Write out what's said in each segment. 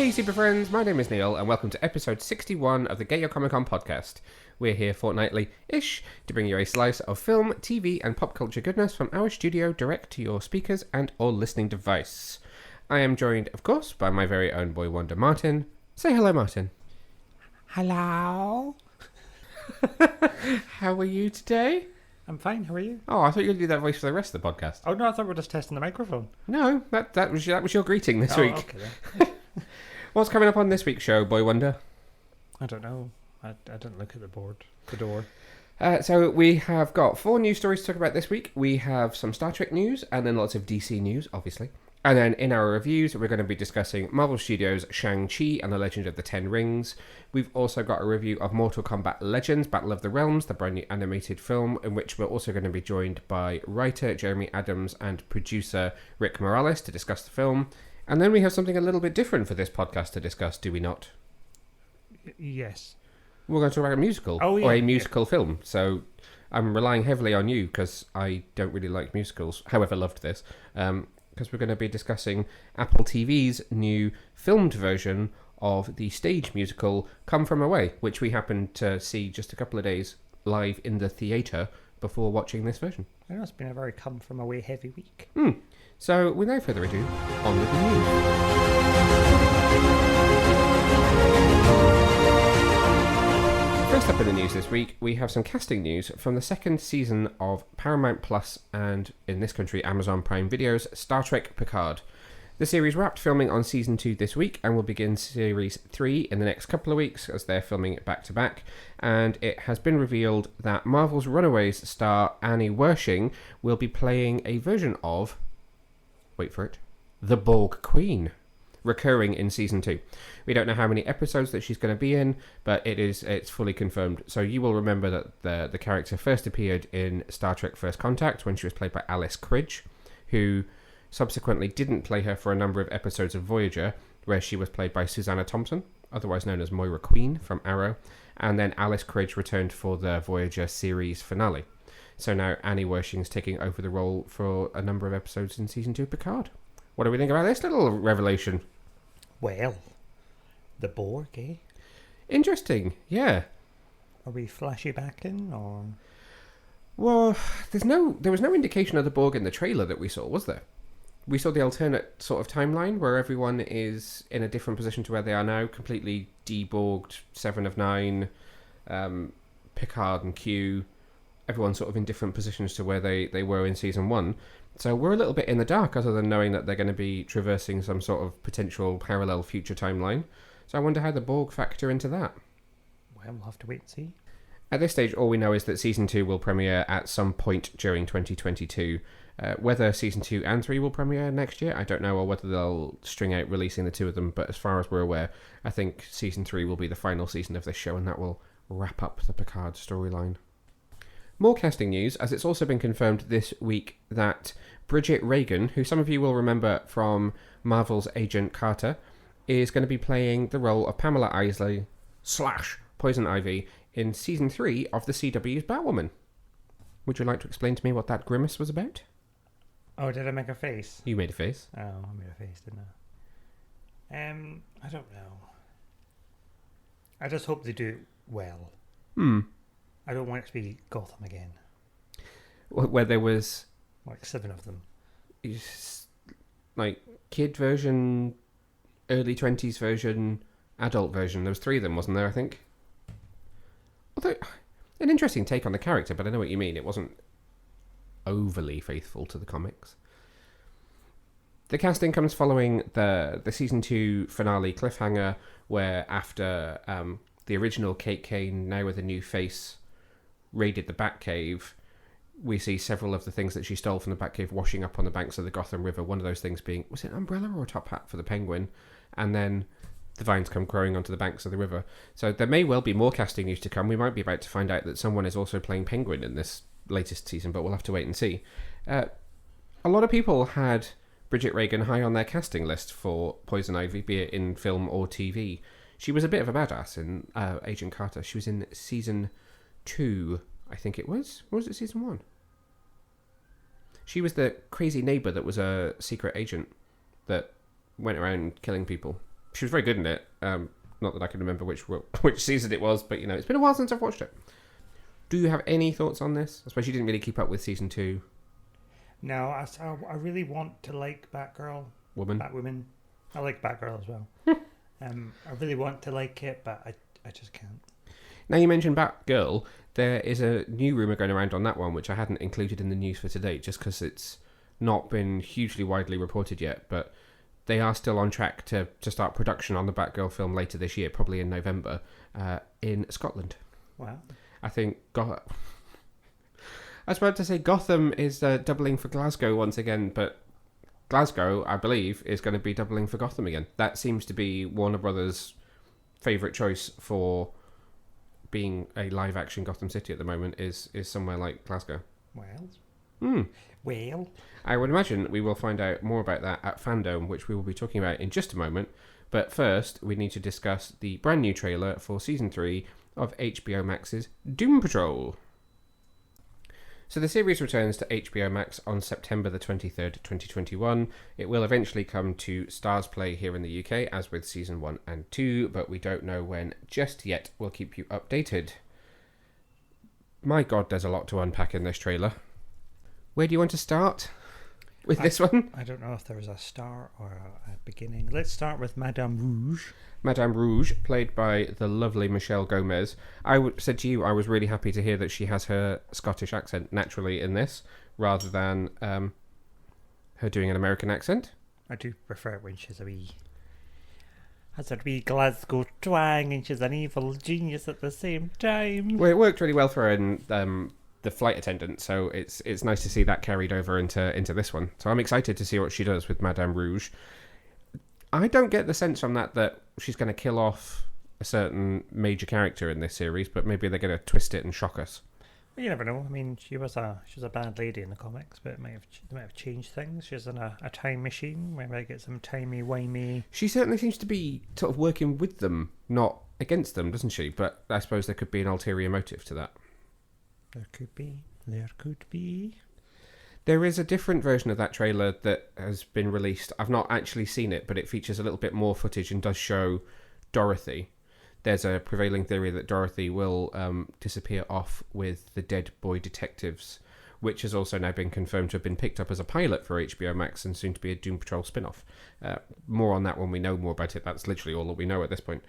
Hey super friends, my name is Neil and welcome to episode 61 of the GYCO Comic-Con podcast. We're here fortnightly-ish to bring you a slice of film, TV and pop culture goodness from our studio direct to your speakers and or listening device. I am joined, of course, by my very own boy wonder Martin. Say hello, Martin. Hello? How are you today? I'm fine, how are you? Oh, I thought you were going to do that voice for the rest of the podcast. Oh no, I thought we were just testing the microphone. No, that was your greeting this week. Okay then. What's coming up on this week's show, boy wonder? I don't know. I didn't look at the door. So we have got 4 news stories to talk about this week. We have some Star Trek news and then lots of DC news, obviously. And then in our reviews, we're going to be discussing Marvel Studios Shang-Chi and the Legend of the Ten Rings. We've also got a review of Mortal Kombat Legends, Battle of the Realms, the brand new animated film, in which we're also going to be joined by writer Jeremy Adams and producer Rick Morales to discuss the film. And then we have something a little bit different for this podcast to discuss, do we not? Yes. We're going to talk about a musical, or a musical film. So I'm relying heavily on you because I don't really like musicals. However, loved this. Because we're going to be discussing Apple TV's new filmed version of the stage musical Come From Away, which we happened to see just a couple of days live in the theatre before watching this version. I know it's been a very come from away heavy week. So without further ado, on with the news. First up in the news this week, we have some casting news from the second season of Paramount Plus and, in this country, Amazon Prime Video's Star Trek Picard. The series wrapped filming on Season 2 this week and will begin Series 3 in the next couple of weeks as they're filming it back-to-back. And it has been revealed that Marvel's Runaways star Annie Wershing will be playing a version of, wait for it, the Borg Queen, recurring in Season 2. We don't know how many episodes that she's going to be in, but it's fully confirmed. So you will remember that the character first appeared in Star Trek First Contact when she was played by Alice Cridge, who subsequently didn't play her for a number of episodes of Voyager, where she was played by Susanna Thompson, otherwise known as Moira Queen from Arrow, and then Alice Cridge returned for the Voyager series finale. So now Annie Wershing's taking over the role for a number of episodes in Season 2 Picard. What do we think about this little revelation? Well, the Borg, eh? Interesting, yeah. Are we flashy back in, or...? Well, there was no indication of the Borg in the trailer that we saw, was there? We saw the alternate sort of timeline where everyone is in a different position to where they are now, completely deborged, 7 of 9, Picard and Q, everyone's sort of in different positions to where they were in Season 1. So we're a little bit in the dark other than knowing that they're going to be traversing some sort of potential parallel future timeline. So I wonder how the Borg factor into that. Well, we'll have to wait and see. At this stage, all we know is that Season 2 will premiere at some point during 2022. Whether Season 2 and 3 will premiere next year, I don't know, or whether they'll string out releasing the two of them. But as far as we're aware, I think Season 3 will be the final season of this show, and that will wrap up the Picard storyline. More casting news, as it's also been confirmed this week that Bridget Regan, who some of you will remember from Marvel's Agent Carter, is going to be playing the role of Pamela Isley / Poison Ivy in Season 3 of the CW's Batwoman. Would you like to explain to me what that grimace was about? Oh, did I make a face? You made a face. Oh, I made a face, didn't I? I don't know. I just hope they do it well. I don't want it to be Gotham again. Where there was... Like 7 of them. Like, kid version, early 20s version, adult version. There was 3 of them, wasn't there, I think? Although, an interesting take on the character, but I know what you mean. It wasn't overly faithful to the comics. The casting comes following the Season 2 finale cliffhanger, where after the original Kate Kane, now with a new face, raided the Batcave, we see several of the things that she stole from the Batcave washing up on the banks of the Gotham River. One of those things being, was it an umbrella or a top hat for the Penguin? And then the vines come growing onto the banks of the river. So there may well be more casting news to come. We might be about to find out that someone is also playing Penguin in this latest season, but we'll have to wait and see. A lot of people had Bridget Regan high on their casting list for Poison Ivy, be it in film or TV. She was a bit of a badass in Agent Carter. She was in Season 2, I think it was. Or was it Season 1? She was the crazy neighbour that was a secret agent that went around killing people. she was very good in it. Not that I can remember which season it was, but it's been a while since I've watched it. Do you have any thoughts on this? I suppose you didn't really keep up with season 2. No, I really want to like Batwoman. I like Batgirl as well. I really want to like it, but I just can't. Now you mentioned Batgirl, there is a new rumour going around on that one, which I hadn't included in the news for today, just because it's not been hugely widely reported yet, but they are still on track to start production on the Batgirl film later this year, probably in November, in Scotland. Wow. I think I was about to say Gotham is doubling for Glasgow once again, but Glasgow, I believe, is going to be doubling for Gotham again. That seems to be Warner Brothers' favourite choice for being a live-action Gotham City at the moment is somewhere like Glasgow. Well, I would imagine we will find out more about that at FanDome, which we will be talking about in just a moment. But first, we need to discuss the brand new trailer for Season 3 of HBO Max's Doom Patrol. So the series returns to HBO Max on September the 23rd, 2021. It will eventually come to Stars Play here in the UK, as with Season 1 and 2, but we don't know when just yet. We'll keep you updated. My God, there's a lot to unpack in this trailer. Where do you want to start with this one? I don't know if there was a start or a beginning. Let's start with Madame Rouge. Madame Rouge, played by the lovely Michelle Gomez. Said to you, I was really happy to hear that she has her Scottish accent naturally in this, rather than her doing an American accent. I do prefer it when she's has a wee Glasgow twang and she's an evil genius at the same time. Well, it worked really well for her in the flight attendant, so it's nice to see that carried over into this one. So I'm excited to see what she does with Madame Rouge. I don't get the sense from that she's going to kill off a certain major character in this series, but maybe they're going to twist it and shock us. Well, you never know. I mean, she was a bad lady in the comics, but they might have changed things. She's in a time machine. We might get some timey-wimey. She certainly seems to be sort of working with them, not against them, doesn't she? But I suppose there could be an ulterior motive to that. There could be. There is a different version of that trailer that has been released. I've not actually seen it, but it features a little bit more footage and does show Dorothy. There's a prevailing theory that Dorothy will disappear off with the Dead Boy Detectives, which has also now been confirmed to have been picked up as a pilot for HBO Max and soon to be a Doom Patrol spin-off. More on that when we know more about it. That's literally all that we know at this point.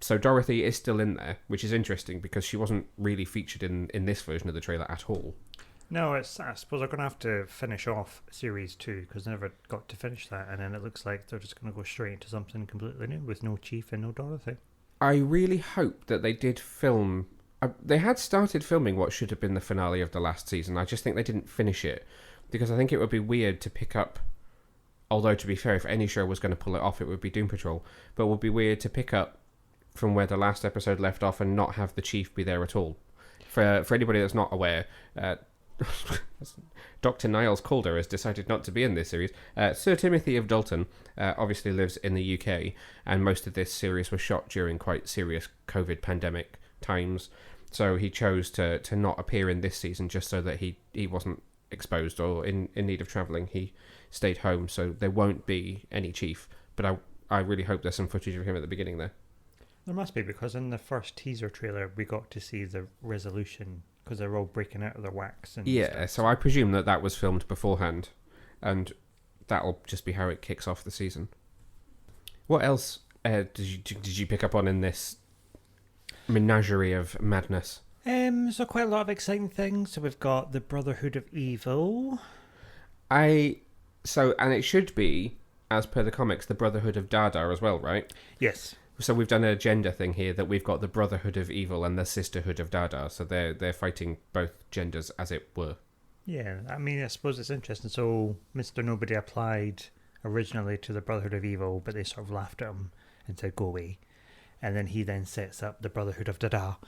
So Dorothy is still in there, which is interesting because she wasn't really featured in this version of the trailer at all. No, I suppose they're going to have to finish off Series 2 because they never got to finish that, and then it looks like they're just going to go straight into something completely new with no Chief and no Dorothy. I really hope that they did film... they had started filming what should have been the finale of the last season. I just think they didn't finish it because I think it would be weird to pick up... Although, to be fair, if any show was going to pull it off, it would be Doom Patrol. But it would be weird to pick up from where the last episode left off and not have the Chief be there at all. For anybody that's not aware... Dr. Niles Calder has decided not to be in this series. Sir Timothy of Dalton obviously lives in the UK, and most of this series was shot during quite serious COVID pandemic times, so he chose to not appear in this season just so that he wasn't exposed or in need of travelling. He stayed home, so there won't be any Chief, but I really hope there's some footage of him at the beginning there. There must be, because in the first teaser trailer we got to see the resolution because they're all breaking out of their wax and stuff. So I presume that was filmed beforehand, and that'll just be how it kicks off the season. What else did you pick up on in this menagerie of madness? So quite a lot of exciting things. So we've got the Brotherhood of Evil. And it should be, as per the comics, the Brotherhood of Dada as well, right? Yes. So we've done a gender thing here that we've got the Brotherhood of Evil and the Sisterhood of Dada. So they're fighting both genders, as it were. Yeah, I mean, I suppose it's interesting. So Mr. Nobody applied originally to the Brotherhood of Evil, but they sort of laughed at him and said, go away. And then he then sets up the Brotherhood of Dada.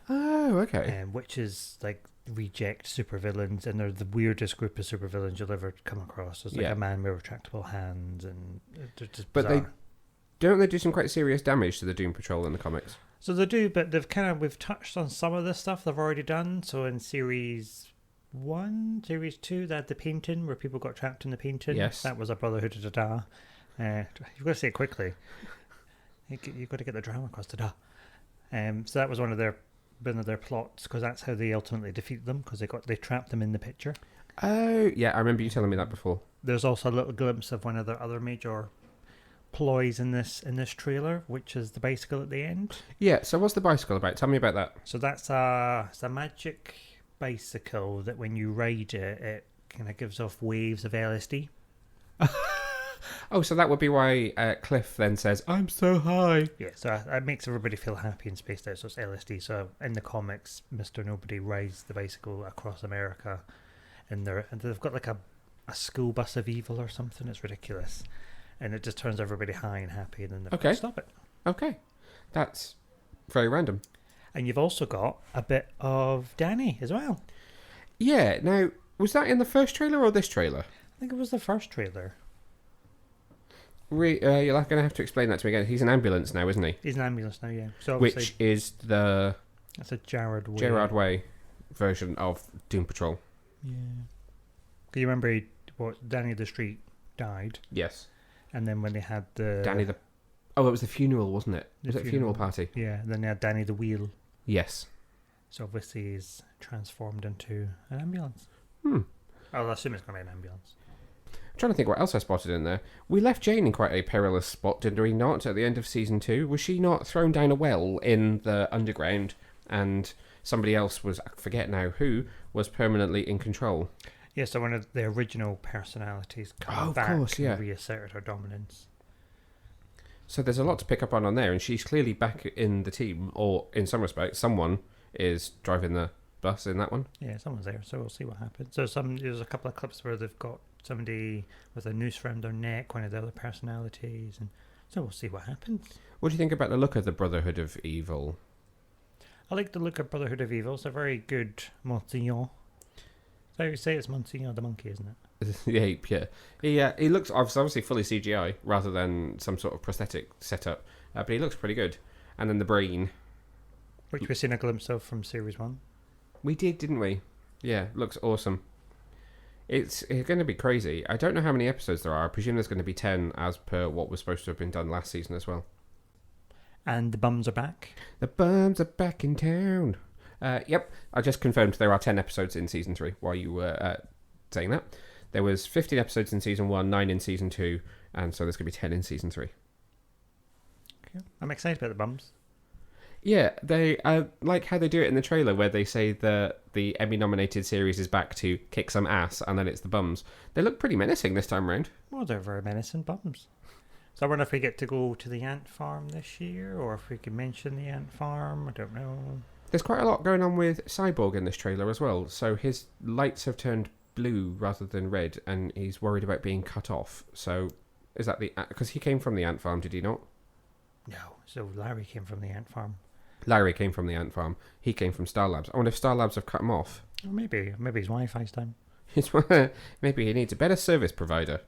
Oh, okay. Which is like reject supervillains, and they're the weirdest group of supervillains you'll ever come across. There's like a man with retractable hands, and they're just bizarre. Don't they do some quite serious damage to the Doom Patrol in the comics? So they do, but we've touched on some of the stuff they've already done. So in Series 1, Series 2, they had the painting where people got trapped in the painting. Yes. That was a Brotherhood of Dada. You've got to say it quickly. You've got to get the drama across. Ta-da. So that was one of their plots, because that's how they ultimately defeat them, because they trapped them in the picture. Oh, yeah, I remember you telling me that before. There's also a little glimpse of one of the other major ploys in this trailer, which is the bicycle at the end. Yeah, so what's the bicycle about? Tell me about that. So it's a magic bicycle that when you ride it, it kind of gives off waves of LSD. Oh, so that would be why Cliff then says, "I'm so high." Yeah, so it makes everybody feel happy and spaced out, so it's LSD. So in the comics, Mr. Nobody rides the bicycle across America, and they've got like a school bus of evil or something. It's ridiculous. And it just turns everybody high and happy, and then they can't stop it. Okay. That's very random. And you've also got a bit of Danny as well. Yeah, now, was that in the first trailer or this trailer? I think it was the first trailer. You're going to have to explain that to me again. He's an ambulance now, isn't he? He's an ambulance now, yeah. So which is the... That's a Gerard Way version of Doom Patrol. Yeah. Do you remember Danny the Street died? Yes. And then when they had the... Oh, it was the funeral, wasn't it? Was it a funeral party? Yeah, then they had Danny the Wheel. Yes. So obviously he's transformed into an ambulance. I'll assume it's going to be an ambulance. I'm trying to think what else I spotted in there. We left Jane in quite a perilous spot, did we not, at the end of season 2? Was she not thrown down a well in the underground and somebody else was, I forget now who, was permanently in control? Yeah, so one of the original personalities come back and reasserted her dominance. So there's a lot to pick up on there, and she's clearly back in the team, or in some respects, someone is driving the bus in that one. Yeah, someone's there, so we'll see what happens. So there's a couple of clips where they've got somebody with a noose around their neck, one of the other personalities, and so we'll see what happens. What do you think about the look of the Brotherhood of Evil? I like the look of Brotherhood of Evil. It's a very good Monsignor. So you say it's Monsignor the monkey, isn't it? The ape, yeah. He looks obviously fully CGI rather than some sort of prosthetic setup, but he looks pretty good. And then the brain, which we've seen a glimpse of from Series 1. We did, didn't we? Yeah, looks awesome. It's going to be crazy. I don't know how many episodes there are. I presume there's going to be 10 as per what was supposed to have been done last season as well. And the bums are back. The bums are back in town. Yep, I just confirmed there are 10 episodes in season 3 while you were saying that. There was 15 episodes in season 1, 9 in season 2, and so there's going to be 10 in season 3. Okay. I'm excited about the bums. Yeah, they like how they do it in the trailer where they say that the Emmy-nominated series is back to kick some ass, and then it's the bums. They look pretty menacing this time round. Well, they're very menacing bums. So I wonder if we get to go to the ant farm this year, or if we can mention the ant farm. I don't know. There's quite a lot going on with Cyborg in this trailer as well. So his lights have turned blue rather than red, and he's worried about being cut off. So is that because he came from the ant farm, did he not? No. So Larry came from the ant farm. Larry came from the ant farm. He came from Star Labs. I wonder if Star Labs have cut him off. Or maybe his Wi-Fi's down. Maybe he needs a better service provider.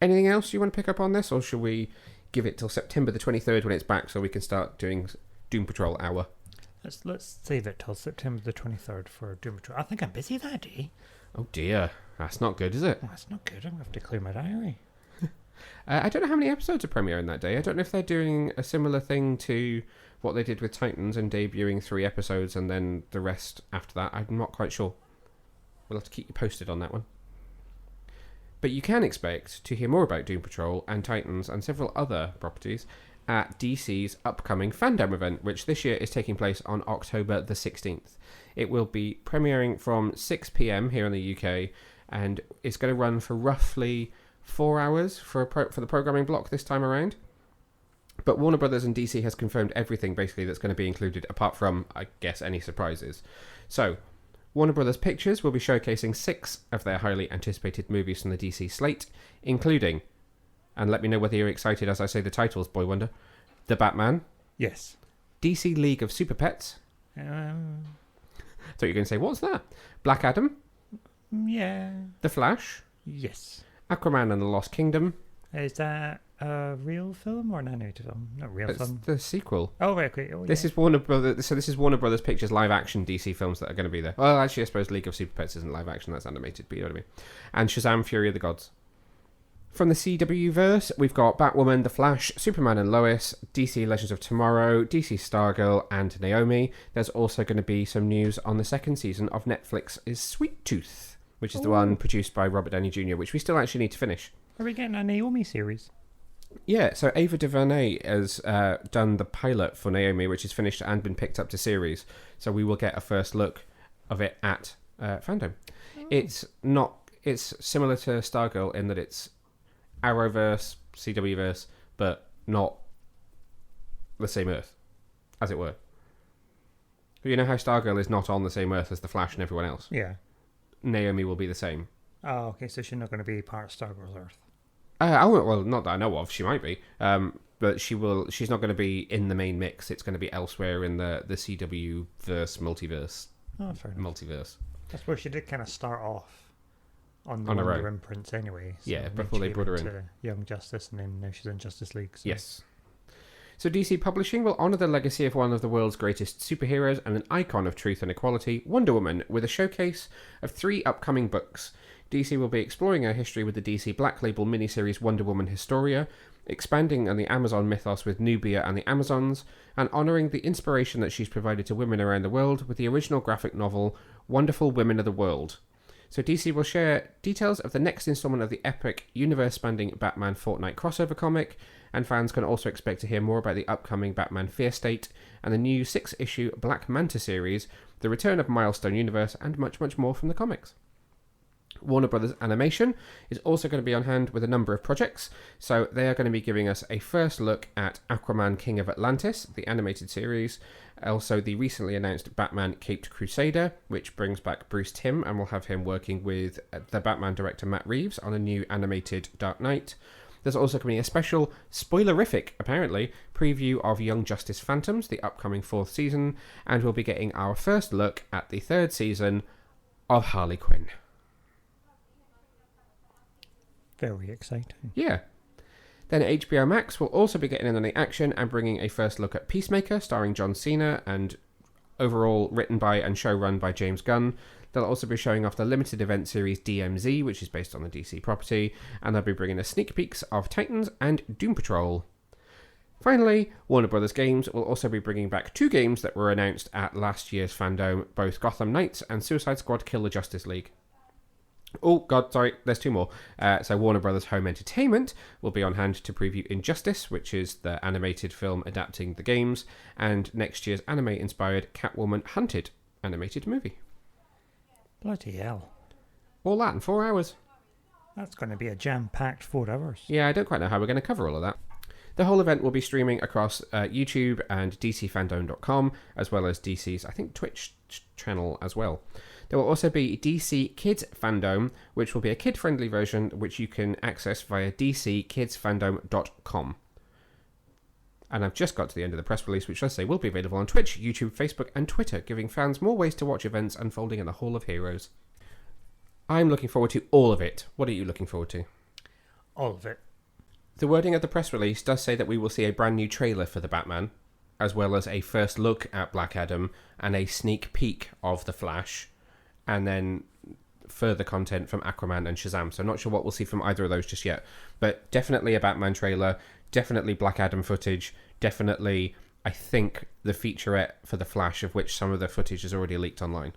Anything else you want to pick up on this, or should we give it till September the 23rd when it's back so we can start doing Doom Patrol Hour? Let's save it till September the 23rd for Doom Patrol. I think I'm busy that day. Oh dear, that's not good, is it? Oh, that's not good. I'm going to have to clear my diary. I don't know how many episodes are premiering that day. I don't know if they're doing a similar thing to what they did with Titans and debuting 3 episodes and then the rest after that. I'm not quite sure. We'll have to keep you posted on that one. But you can expect to hear more about Doom Patrol and Titans and several other properties at DC's upcoming FanDome event, which this year is taking place on October the 16th. It will be premiering from 6 p.m. here in the UK, and it's going to run for roughly 4 hours for the programming block this time around. But Warner Brothers and DC has confirmed everything basically that's going to be included, apart from, I guess, any surprises. So, Warner Brothers Pictures will be showcasing 6 of their highly anticipated movies from the DC slate, including, and let me know whether you're excited as I say the titles, Boy Wonder, The Batman. Yes. DC League of Super Pets. Thought you were going to say, what's that? Black Adam. Yeah. The Flash. Yes. Aquaman and the Lost Kingdom. Is that a real film or an animated film? Not real film. The sequel. Oh, right, okay. Oh, this is Warner Brothers. So this is Warner Brothers Pictures live action DC films that are going to be there. Well, actually, I suppose League of Super Pets isn't live action. That's animated, but you know what I mean. And Shazam: Fury of the Gods. From the CW verse, we've got Batwoman, The Flash, Superman and Lois, DC Legends of Tomorrow, DC Stargirl, and Naomi. There's also going to be some news on the second season of Netflix's Sweet Tooth, which is the one produced by Robert Downey Jr., which we still actually need to finish. Are we getting a Naomi series? Yeah, so Ava DuVernay has done the pilot for Naomi, which is finished and been picked up to series. So we will get a first look of it at FanDome. It's similar to Stargirl in that it's Arrowverse, CWverse, but not the same Earth, as it were. You know how Stargirl is not on the same Earth as the Flash and everyone else? Yeah. Naomi will be the same. Oh, okay, so she's not going to be part of Stargirl's Earth. Well, not that I know of. She might be, but she will. She's not going to be in the main mix. It's going to be elsewhere in the CW verse, multiverse. Oh, fair enough. Multiverse. I suppose she did kind of start off on the On her Wonder own. imprints anyway. So Yeah, then before she they came brought her into Young Justice, and then now she's in Justice League. So. Yes. So DC Publishing will honour the legacy of one of the world's greatest superheroes and an icon of truth and equality, Wonder Woman, with a showcase of 3 upcoming books. DC will be exploring her history with the DC Black Label miniseries Wonder Woman Historia, expanding on the Amazon mythos with Nubia and the Amazons, and honouring the inspiration that she's provided to women around the world with the original graphic novel Wonderful Women of the World. So DC will share details of the next installment of the epic universe-spanning Batman Fortnite crossover comic, and fans can also expect to hear more about the upcoming Batman Fear State and the new 6-issue Black Manta series, the return of Milestone Universe, and much, much more from the comics. Warner Brothers Animation is also going to be on hand with a number of projects, so they are going to be giving us a first look at Aquaman King of Atlantis, the animated series, also the recently announced Batman Caped Crusader, which brings back Bruce Timm and will have him working with the Batman director Matt Reeves on a new animated Dark Knight. There's also going to be a special, spoilerific apparently, preview of Young Justice Phantoms, the upcoming 4th season, and we'll be getting our first look at the 3rd season of Harley Quinn. Very exciting. Yeah. Then HBO Max will also be getting in on the action and bringing a first look at Peacemaker, starring John Cena, and overall written by and showrun by James Gunn. They'll also be showing off the limited event series DMZ, which is based on the DC property, and they'll be bringing us sneak peeks of Titans and Doom Patrol. Finally, Warner Brothers Games will also be bringing back 2 games that were announced at last year's FanDome, both Gotham Knights and Suicide Squad Kill the Justice League. Oh, God, sorry, there's 2 more. So Warner Brothers Home Entertainment will be on hand to preview Injustice, which is the animated film adapting the games, and next year's anime-inspired Catwoman Hunted animated movie. Bloody hell. All that in 4 hours. That's going to be a jam-packed 4 hours. Yeah, I don't quite know how we're going to cover all of that. The whole event will be streaming across YouTube and DCFanDome.com, as well as DC's, I think, Twitch channel as well. There will also be DC Kids FanDome, which will be a kid-friendly version which you can access via DCKidsFanDome.com. And I've just got to the end of the press release, which does say will be available on Twitch, YouTube, Facebook, and Twitter, giving fans more ways to watch events unfolding in the Hall of Heroes. I'm looking forward to all of it. What are you looking forward to? All of it. The wording of the press release does say that we will see a brand new trailer for the Batman, as well as a first look at Black Adam and a sneak peek of The Flash, and then further content from Aquaman and Shazam. So I'm not sure what we'll see from either of those just yet. But definitely a Batman trailer, definitely Black Adam footage, definitely, I think, the featurette for The Flash, of which some of the footage is already leaked online.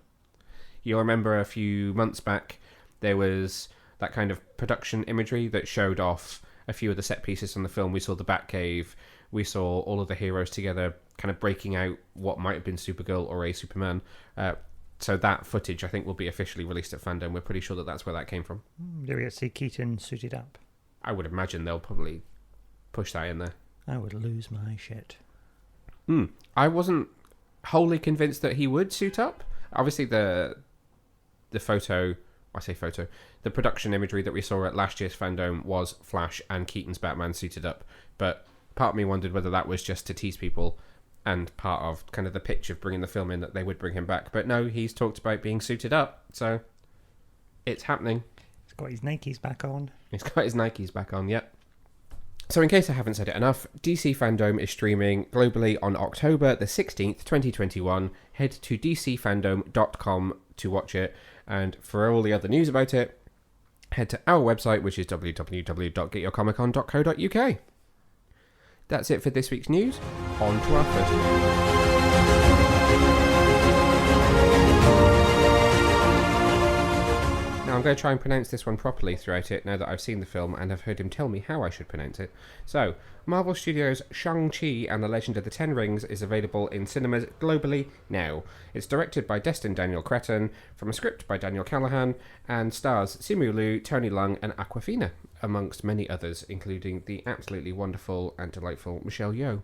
You'll remember a few months back, there was that kind of production imagery that showed off a few of the set pieces from the film. We saw the Batcave, we saw all of the heroes together kind of breaking out what might have been Supergirl or a Superman. So that footage, I think, will be officially released at FanDome. We're pretty sure that that's where that came from. Do we get to see Keaton suited up? I would imagine they'll probably push that in there. I would lose my shit. I wasn't wholly convinced that he would suit up. Obviously, the production imagery that we saw at last year's FanDome was Flash and Keaton's Batman suited up. But part of me wondered whether that was just to tease people and part of kind of the pitch of bringing the film in, that they would bring him back. But no, he's talked about being suited up, so it's happening. He's got his Nikes back on. He's got his Nikes back on, yep. So in case I haven't said it enough, DC FanDome is streaming globally on October the 16th, 2021. Head to DCFanDome.com to watch it. And for all the other news about it, head to our website, which is www.getyourcomiccon.co.uk. That's it for this week's news. On to our first Now I'm going to try and pronounce this one properly throughout it now that I've seen the film and have heard him tell me how I should pronounce it. So, Marvel Studios Shang-Chi and the Legend of the Ten Rings is available in cinemas globally now. It's directed by Destin Daniel Cretton, from a script by Daniel Callahan, and stars Simu Liu, Tony Leung and Awkwafina, amongst many others, including the absolutely wonderful and delightful Michelle Yeoh.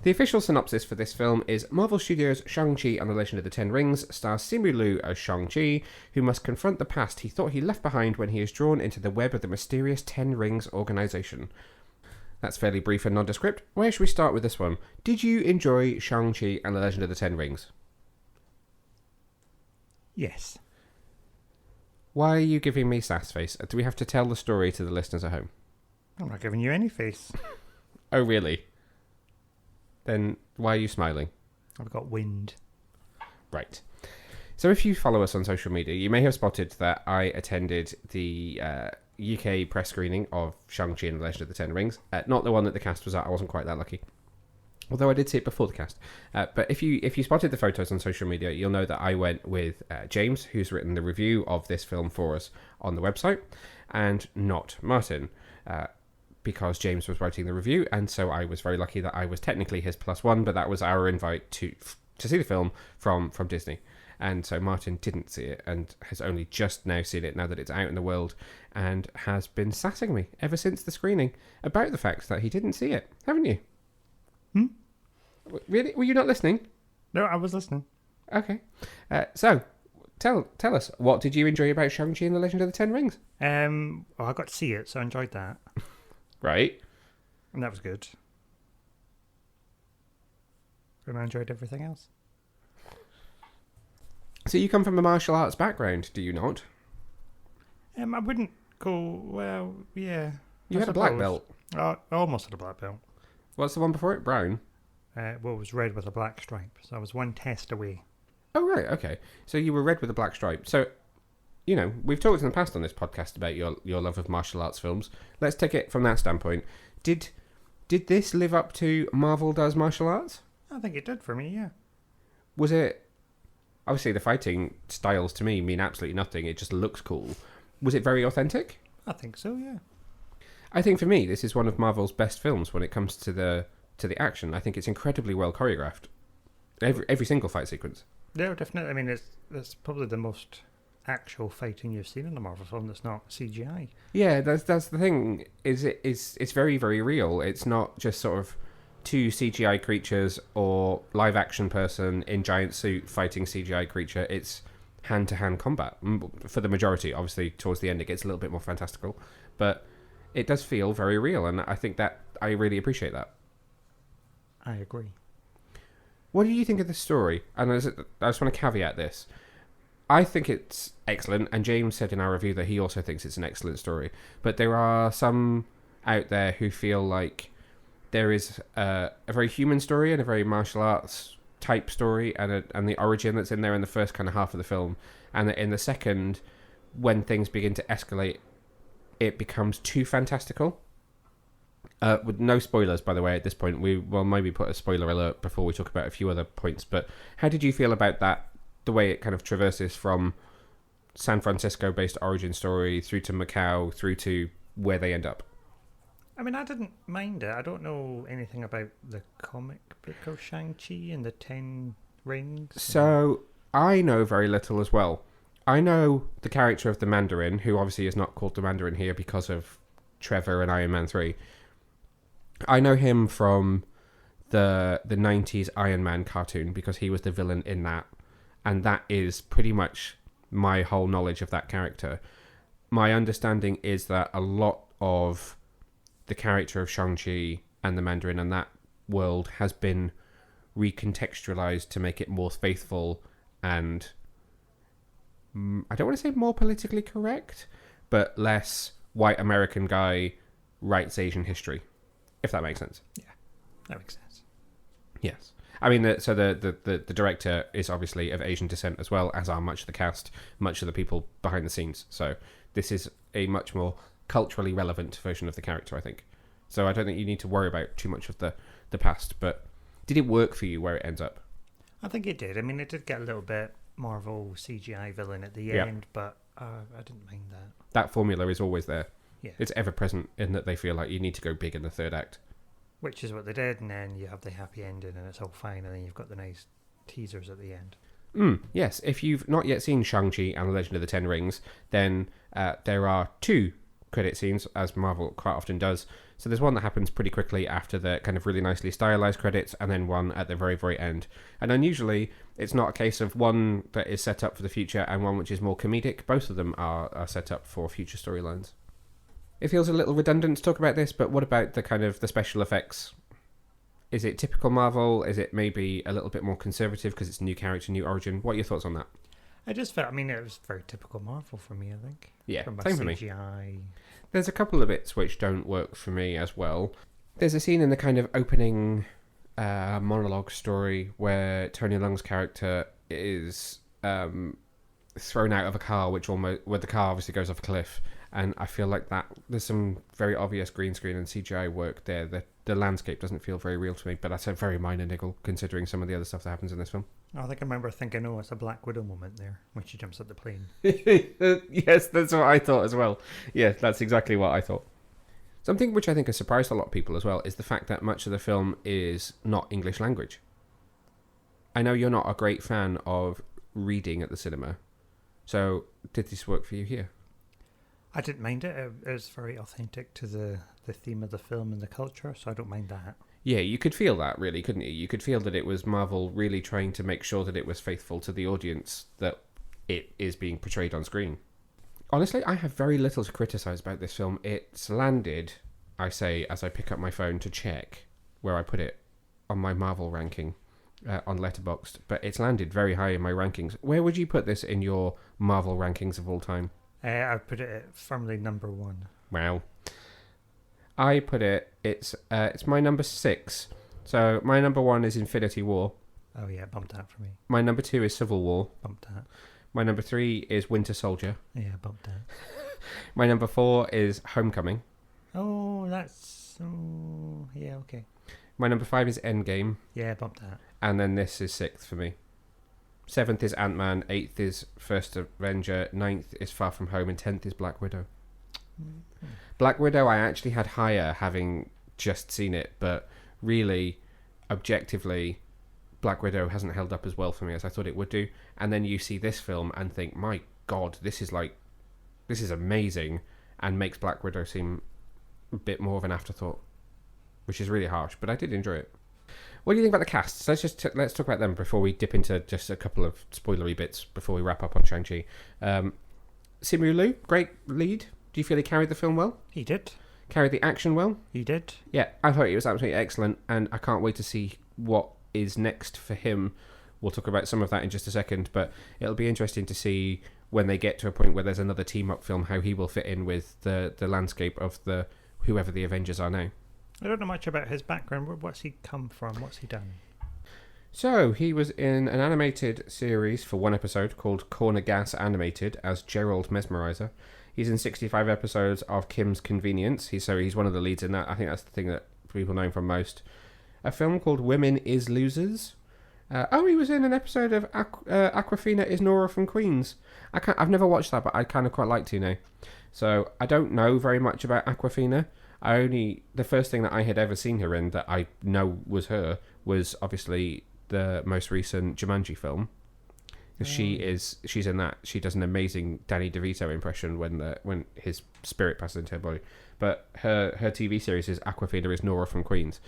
The official synopsis for this film is Marvel Studios' Shang-Chi and the Legend of the Ten Rings stars Simu Liu as Shang-Chi, who must confront the past he thought he left behind when he is drawn into the web of the mysterious Ten Rings organisation. That's fairly brief and nondescript. Where should we start with this one? Did you enjoy Shang-Chi and the Legend of the Ten Rings? Yes. Why are you giving me sass face? Do we have to tell the story to the listeners at home? I'm not giving you any face. Oh, really? Then why are you smiling? I've got wind. Right. So if you follow us on social media, you may have spotted that I attended the UK press screening of Shang-Chi and the Legend of the Ten Rings. Not the one that the cast was at. I wasn't quite that lucky. Although I did see it before the cast. But if you spotted the photos on social media, you'll know that I went with James, who's written the review of this film for us on the website, and not Martin. Because James was writing the review, and so I was very lucky that I was technically his plus one, but that was our invite to see the film from Disney. And so Martin didn't see it and has only just now seen it now that it's out in the world, and has been sassing me ever since the screening about the fact that he didn't see it. Haven't you? Really? Were you not listening? No, I was listening. Okay. So tell us, what did you enjoy about Shang-Chi and the Legend of the Ten Rings? Well, I got to see it, so I enjoyed that. Right. And that was good. And I enjoyed everything else. So you come from a martial arts background, do you not? I wouldn't go, well, yeah. You had a black belt. I almost had a black belt. What's the one before it? Brown? Well, it was red with a black stripe, so I was one test away. Oh, right, okay. So you were red with a black stripe. So, you know, we've talked in the past on this podcast about your love of martial arts films. Let's take it from that standpoint. Did this live up to Marvel Does Martial Arts? I think it did for me, yeah. Was it... Obviously, the fighting styles to me mean absolutely nothing. It just looks cool. Was it very authentic? I think so, yeah. I think for me, this is one of Marvel's best films when it comes to the action. I think it's incredibly well choreographed. Every single fight sequence. Yeah, definitely. I mean, it's probably the most actual fighting you've seen in a Marvel film that's not CGI. Yeah, that's the thing. It's very, very real. It's not just sort of two CGI creatures or live action person in giant suit fighting CGI creature. It's hand-to-hand combat for the majority. Obviously, towards the end, it gets a little bit more fantastical, but it does feel very real, and I think that I really appreciate that. I agree. What do you think of the story? And I just want to caveat this. I think it's excellent, and James said in our review that he also thinks it's an excellent story. But there are some out there who feel like there is a very human story and a very martial arts type story, and the origin that's in there in the first kind of half of the film, and that in the second, when things begin to escalate, it becomes too fantastical. With no spoilers, by the way, at this point. We will maybe put a spoiler alert before we talk about a few other points. But how did you feel about that? The way it kind of traverses from San Francisco-based origin story through to Macau, through to where they end up. I mean, I didn't mind it. I don't know anything about the comic book of Shang-Chi and the Ten Rings. So I know very little as well. I know the character of the Mandarin, who obviously is not called the Mandarin here because of Trevor and Iron Man 3. I know him from the 90s Iron Man cartoon because he was the villain in that. And that is pretty much my whole knowledge of that character. My understanding is that a lot of the character of Shang-Chi and the Mandarin and that world has been recontextualized to make it more faithful and, I don't want to say more politically correct, but less white American guy writes Asian history, if that makes sense. Yeah, that makes sense. Yes. I mean, the director is obviously of Asian descent as well, as are much of the cast, much of the people behind the scenes. So this is a much more culturally relevant version of the character, I think. So I don't think you need to worry about too much of the past. But did it work for you where it ends up? I think it did. I mean, it did get a little bit Marvel CGI villain at the Yeah. end, but I didn't mind that. That formula is always there. Yeah. It's ever present in that they feel like you need to go big in the third act. Which is what they did, and then you have the happy ending, and it's all fine, and then you've got the nice teasers at the end. Yes, if you've not yet seen Shang-Chi and the Legend of the Ten Rings, then there are 2 credit scenes, as Marvel quite often does. So there's one that happens pretty quickly after the kind of really nicely stylized credits, and then one at the very, very end. And unusually, it's not a case of one that is set up for the future and one which is more comedic. Both of them are set up for future storylines. It feels a little redundant to talk about this, but what about the kind of the special effects? Is it typical Marvel? Is it maybe a little bit more conservative because it's a new character, new origin? What are your thoughts on that? I just felt, I mean, it was very typical Marvel for me, I think. Yeah, From a same for me. CGI. There's a couple of bits which don't work for me as well. There's a scene in the kind of opening monologue story where Tony Leung's character is thrown out of a car, where the car obviously goes off a cliff, and I feel like that there's some very obvious green screen and CGI work there. The landscape doesn't feel very real to me, but that's a very minor niggle considering some of the other stuff that happens in this film. I think I remember thinking, oh, it's a Black Widow moment there when she jumps out the plane. Yes, that's what I thought as well. Yeah, that's exactly what I thought. Something which I think has surprised a lot of people as well is the fact that much of the film is not English language. I know you're not a great fan of reading at the cinema, so did this work for you here? I didn't mind it. It was very authentic to the theme of the film and the culture, so I don't mind that. Yeah, you could feel that, really, couldn't you? You could feel that it was Marvel really trying to make sure that it was faithful to the audience that it is being portrayed on screen. Honestly, I have very little to criticise about this film. It's landed, I say, as I pick up my phone to check where I put it on my Marvel ranking on Letterboxd, but it's landed very high in my rankings. Where would you put this in your Marvel rankings of all time? I put it at firmly number 1. Wow. I put it's my number 6. So my number 1 is Infinity War. Oh yeah, bumped that for me. My number 2 is Civil War. Bumped that. My number 3 is Winter Soldier. Yeah, bumped that. My number 4 is Homecoming. Oh, that's... Oh, yeah, okay. My number 5 is Endgame. Yeah, bumped that. And then this is 6th for me. 7th is Ant-Man. 8th is First Avenger. 9th is Far From Home. And 10th is Black Widow. Mm-hmm. Black Widow I actually had higher, having just seen it, but really, objectively, Black Widow hasn't held up as well for me as I thought it would do. And then you see this film and think, my God, this is amazing, and makes Black Widow seem a bit more of an afterthought, which is really harsh, but I did enjoy it. What do you think about the cast? So let's talk about them before we dip into just a couple of spoilery bits before we wrap up on Shang-Chi. Simu Liu, great lead. Do you feel he carried the film well? He did. Carried the action well? He did. Yeah, I thought it was absolutely excellent, and I can't wait to see what is next for him. We'll talk about some of that in just a second, but it'll be interesting to see when they get to a point where there's another team-up film, how he will fit in with the landscape of whoever the Avengers are now. I don't know much about his background. What's he come from? What's he done? So, he was in an animated series for one episode called Corner Gas Animated as Gerald Mesmerizer. He's in 65 episodes of Kim's Convenience. He's one of the leads in that. I think that's the thing that people know him from most. A film called Women is Losers. He was in an episode of Aquafina is Nora from Queens. I've never watched that, but I kind of quite like to now. So I don't know very much about Aquafina. The first thing that I had ever seen her in that I know was her was obviously the most recent Jumanji film. She's in that. She does an amazing Danny DeVito impression when his spirit passes into her body. But her TV series is Aquafina is Nora from Queens,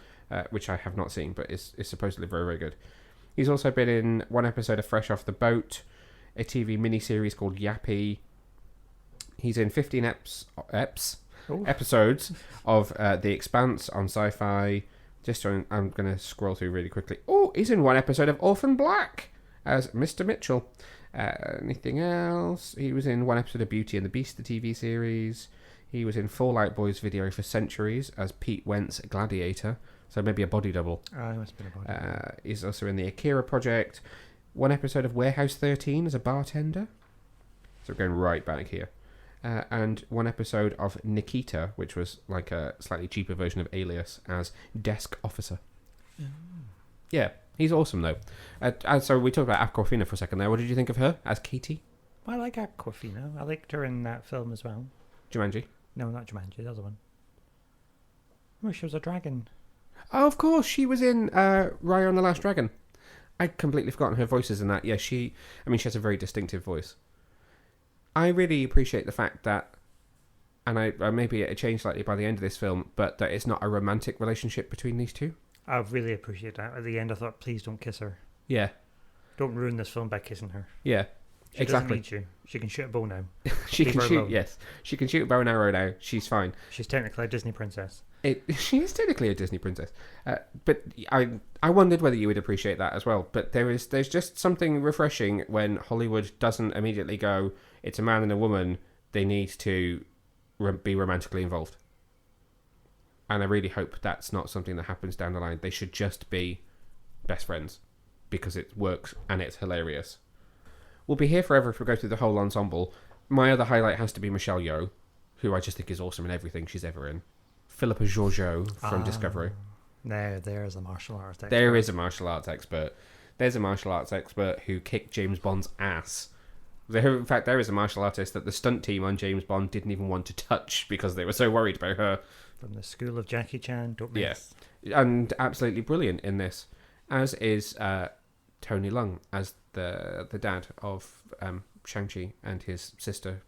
which I have not seen, but is supposedly very, very good. He's also been in one episode of Fresh Off the Boat, a TV miniseries called Yappy. He's in 15 episodes of The Expanse on Sci-Fi. I'm going to scroll through really quickly. Oh, he's in one episode of Orphan Black as Mr. Mitchell. Anything else? He was in one episode of Beauty and the Beast, the TV series. He was in Fall Out Boy's video for Centuries as Pete Wentz, Gladiator. So maybe a body double. Oh, it must have been a body. He's also in the Akira project. One episode of Warehouse 13 as a bartender. So we're going right back here. And one episode of Nikita, which was like a slightly cheaper version of Alias, as desk officer. Oh. Yeah, he's awesome though. So we talked about Aquafina for a second there. What did you think of her as Katie? Well, I like Aquafina. I liked her in that film as well. Jumanji? No, not Jumanji, the other one. Oh, she was a dragon. Oh, of course, she was in Raya and the Last Dragon. I'd completely forgotten her voices in that. Yeah, she has a very distinctive voice. I really appreciate the fact that, and maybe it changed slightly by the end of this film, but that it's not a romantic relationship between these two. I really appreciate that. At the end, I thought, please don't kiss her. Yeah. Don't ruin this film by kissing her. Yeah. She exactly. doesn't need you. She can shoot a bow now. She Leave can her shoot. alone. Yes, she can shoot a bow and arrow now. She's fine. She's technically a Disney princess. She is technically a Disney princess, but I wondered whether you would appreciate that as well. But there's just something refreshing when Hollywood doesn't immediately go, it's a man and a woman, they need to be romantically involved. And I really hope that's not something that happens down the line. They should just be best friends because it works and it's hilarious. We'll be here forever if we go through the whole ensemble. My other highlight has to be Michelle Yeoh, who I just think is awesome in everything she's ever in. Philippa Georgiou from Discovery. There's a martial arts expert. There is a martial arts expert. There's a martial arts expert who kicked James Bond's ass. In fact, there is a martial artist that the stunt team on James Bond didn't even want to touch because they were so worried about her. From the school of Jackie Chan, don't miss. Yeah. And absolutely brilliant in this. As is Tony Leung as the dad of Shang-Chi and his sister.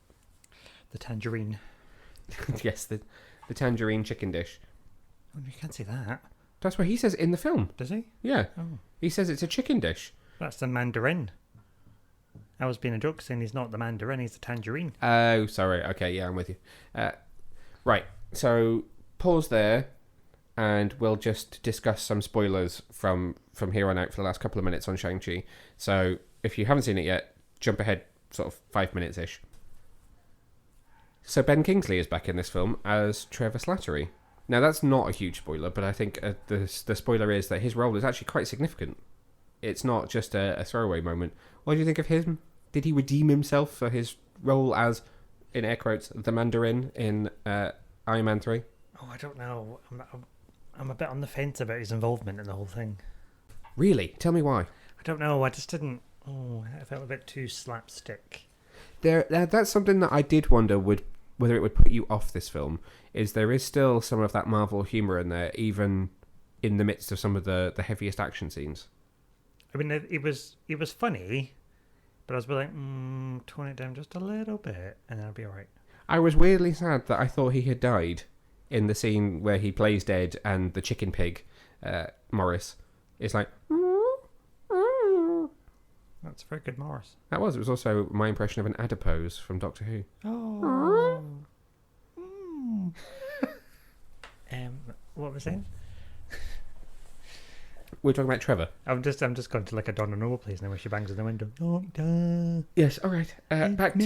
The tangerine. Yes, the tangerine chicken dish. Oh, you can't say that. That's what he says in the film. Does he? Yeah. Oh. He says it's a chicken dish. That's the mandarin. I was being a joke saying he's not the mandarin, he's the tangerine. Oh, sorry. Okay, yeah, I'm with you. Right, so pause there and we'll just discuss some spoilers from here on out for the last couple of minutes on Shang-Chi. So if you haven't seen it yet, jump ahead sort of 5 minutes-ish. So Ben Kingsley is back in this film as Trevor Slattery. Now, that's not a huge spoiler, but I think the spoiler is that his role is actually quite significant. It's not just a throwaway moment. What do you think of him? Did he redeem himself for his role as, in air quotes, the Mandarin in Iron Man 3? Oh, I don't know. I'm a bit on the fence about his involvement in the whole thing. Really? Tell me why. I don't know. I just didn't... Oh, I felt a bit too slapstick. That's something that I did wonder whether it would put you off this film, is there is still some of that Marvel humour in there, even in the midst of some of the heaviest action scenes. I mean, it was funny, but I was like, tone it down just a little bit, and I'll be alright. I was weirdly sad that I thought he had died in the scene where he plays dead and the chicken pig, Morris, is like... That's a very good Morris. That was. It was also my impression of an adipose from Doctor Who. Oh. What was I saying? We're talking about Trevor. I'm just going to like a Donna Noble place now where she bangs on the window. Doctor. Yes. All right. Back to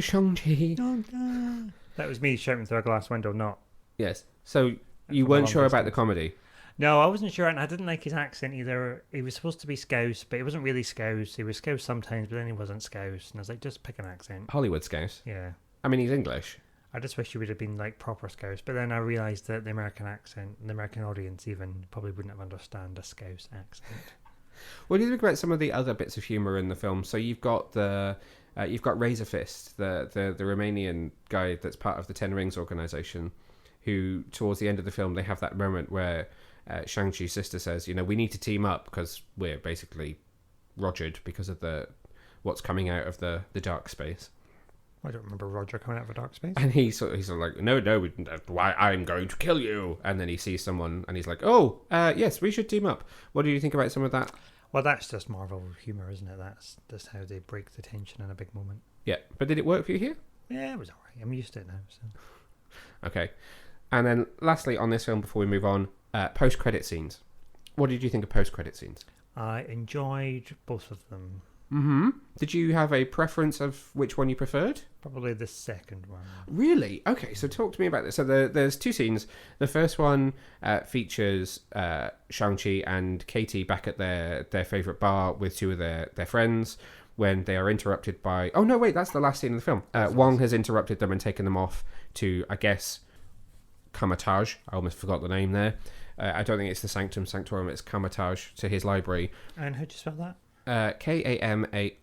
Shang-Chi. Doctor. That was me shouting through a glass window. Not. Yes. So you weren't sure about the comedy. No, I wasn't sure, and I didn't like his accent either. He was supposed to be Scouse, but he wasn't really Scouse. He was Scouse sometimes, but then he wasn't Scouse. And I was like, just pick an accent. Hollywood Scouse. Yeah. I mean, he's English. I just wish he would have been like proper Scouse. But then I realised that the American accent, the American audience even, probably wouldn't have understood a Scouse accent. What do you think about some of the other bits of humour in the film? So you've got you've got Razor Fist, the Romanian guy that's part of the Ten Rings organisation, who towards the end of the film they have that moment where Shang-Chi's sister says, we need to team up because we're basically Rogered because of what's coming out of the dark space. I don't remember Roger coming out of a dark space. And he's sort of like, no, why I'm going to kill you. And then he sees someone and he's like, oh, yes, we should team up. What do you think about some of that? Well, that's just Marvel humour, isn't it? That's just how they break the tension in a big moment. Yeah, but did it work for you here? Yeah, it was alright. I'm used to it now. So. Okay. And then lastly on this film, before we move on, post-credit scenes. What did you think of post-credit scenes? I enjoyed both of them. Mm-hmm. Did you have a preference of which one you preferred? Probably the second one. Really? Okay, so talk to me about this. So there's two scenes. The first one features Shang-Chi and Katie back at their favourite bar with two of their friends when they are interrupted by... Oh, no, wait, that's the last scene of the film. Wong has interrupted them and taken them off to, I guess, Kamatage. I almost forgot the name there. I don't think it's the Sanctum Sanctorum, it's Kamatage, to his library. And how'd you spell that? Kamar-Taj.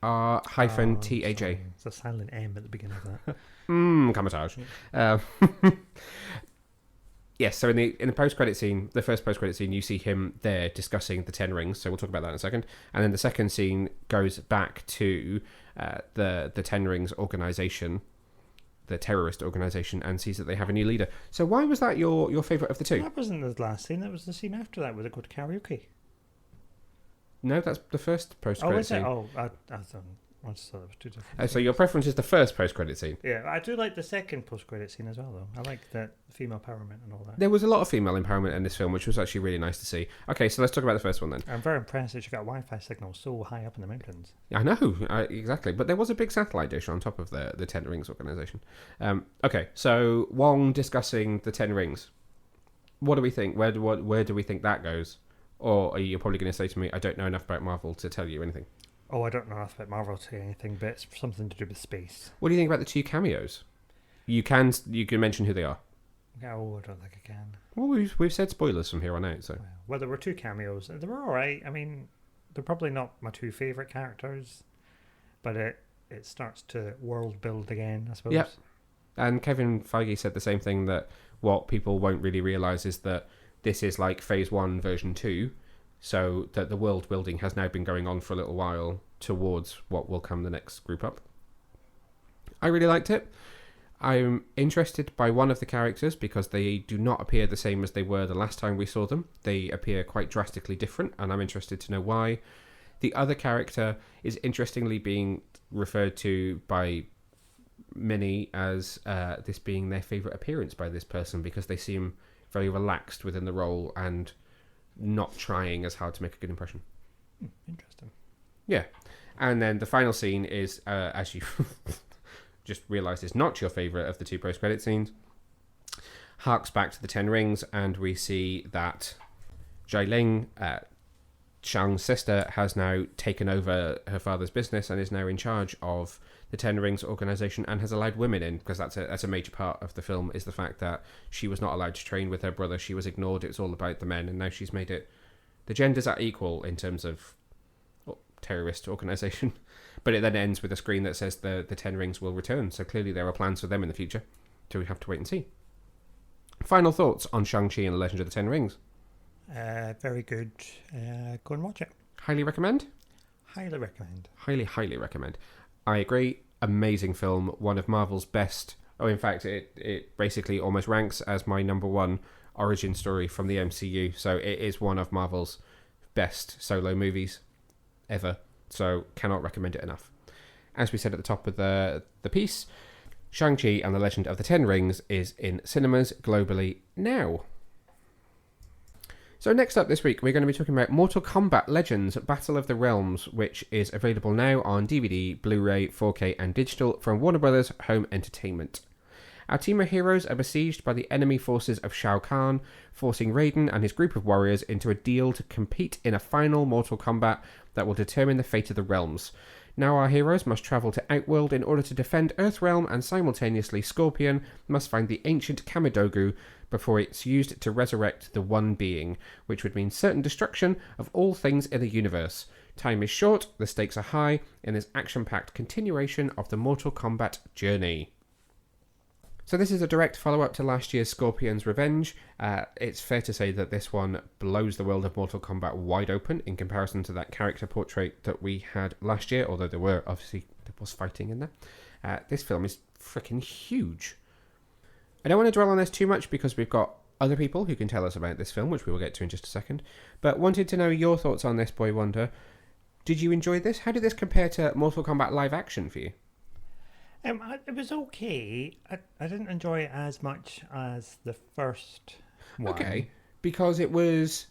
It's a silent M at the beginning of that. Kamatage. Yes, so in the post-credit scene, the first post-credit scene, you see him there discussing the Ten Rings, so we'll talk about that in a second. And then the second scene goes back to the Ten Rings organisation, the terrorist organisation, and sees that they have a new leader. So why was that your favourite of the two? That wasn't the last scene, that was the scene after that where they go to karaoke. No, that's the first post-credit scene. Oh, I just thought it was two different. So your preference is the first post-credit scene? Yeah, I do like the second post-credit scene as well, though. I like the female empowerment and all that. There was a lot of female empowerment in this film, which was actually really nice to see. Okay, so let's talk about the first one then. I'm very impressed that she got Wi-Fi signals so high up in the mountains. I know, exactly. But there was a big satellite dish on top of the Ten Rings organisation. Okay, so Wong discussing the Ten Rings. What do we think? Where do we think that goes? Or are you probably going to say to me, I don't know enough about Marvel to tell you anything? Oh, I don't know enough about Marvel to say anything, but it's something to do with space. What do you think about the two cameos? You can mention who they are. Oh, I don't think I can. Well, we've said spoilers from here on out, so... Well, there were two cameos. They were alright. I mean, they're probably not my two favourite characters, but it starts to world build again, I suppose. Yep. And Kevin Feige said the same thing, that what people won't really realise is that this is like Phase 1 version 2, so that the world building has now been going on for a little while towards what will come the next group up. I really liked it. I'm interested by one of the characters because they do not appear the same as they were the last time we saw them. They appear quite drastically different, and I'm interested to know why. The other character is interestingly being referred to by many as this being their favourite appearance by this person, because they seem very relaxed within the role and not trying as hard to make a good impression. Interesting. Yeah. And then the final scene is, as you just realised, is not your favourite of the two post-credit scenes, harks back to the Ten Rings, and we see that Xialing, Shang's sister, has now taken over her father's business and is now in charge of the Ten Rings organisation and has allowed women in, because that's a major part of the film, is the fact that she was not allowed to train with her brother. She was ignored. It was all about the men, and now she's made it... The genders are equal in terms of terrorist organisation. But it then ends with a screen that says the Ten Rings will return, so clearly there are plans for them in the future. So we have to wait and see. Final thoughts on Shang-Chi and the Legend of the Ten Rings? Very good. Go and watch it. Highly recommend? Highly recommend. Highly, highly recommend. I agree. Amazing film. One of Marvel's best. Oh, in fact, it basically almost ranks as my number one origin story from the MCU. So it is one of Marvel's best solo movies ever. So cannot recommend it enough. As we said at the top of the piece, Shang-Chi and the Legend of the Ten Rings is in cinemas globally now. So next up this week, we're going to be talking about Mortal Kombat Legends Battle of the Realms, which is available now on DVD, Blu-ray, 4K and digital from Warner Bros. Home Entertainment. Our team of heroes are besieged by the enemy forces of Shao Kahn, forcing Raiden and his group of warriors into a deal to compete in a final Mortal Kombat that will determine the fate of the realms. Now our heroes must travel to Outworld in order to defend Earthrealm, and simultaneously Scorpion must find the ancient Kamidogu before it's used to resurrect the One Being, which would mean certain destruction of all things in the universe. Time is short, the stakes are high, in this action-packed continuation of the Mortal Kombat journey. So this is a direct follow-up to last year's Scorpion's Revenge. It's fair to say that this one blows the world of Mortal Kombat wide open in comparison to that character portrait that we had last year, although there was fighting in there. This film is freaking huge. I don't want to dwell on this too much because we've got other people who can tell us about this film, which we will get to in just a second, but wanted to know your thoughts on this, Boy Wonder. Did you enjoy this? How did this compare to Mortal Kombat live action for you? It was okay. I didn't enjoy it as much as the first one. Okay, because it was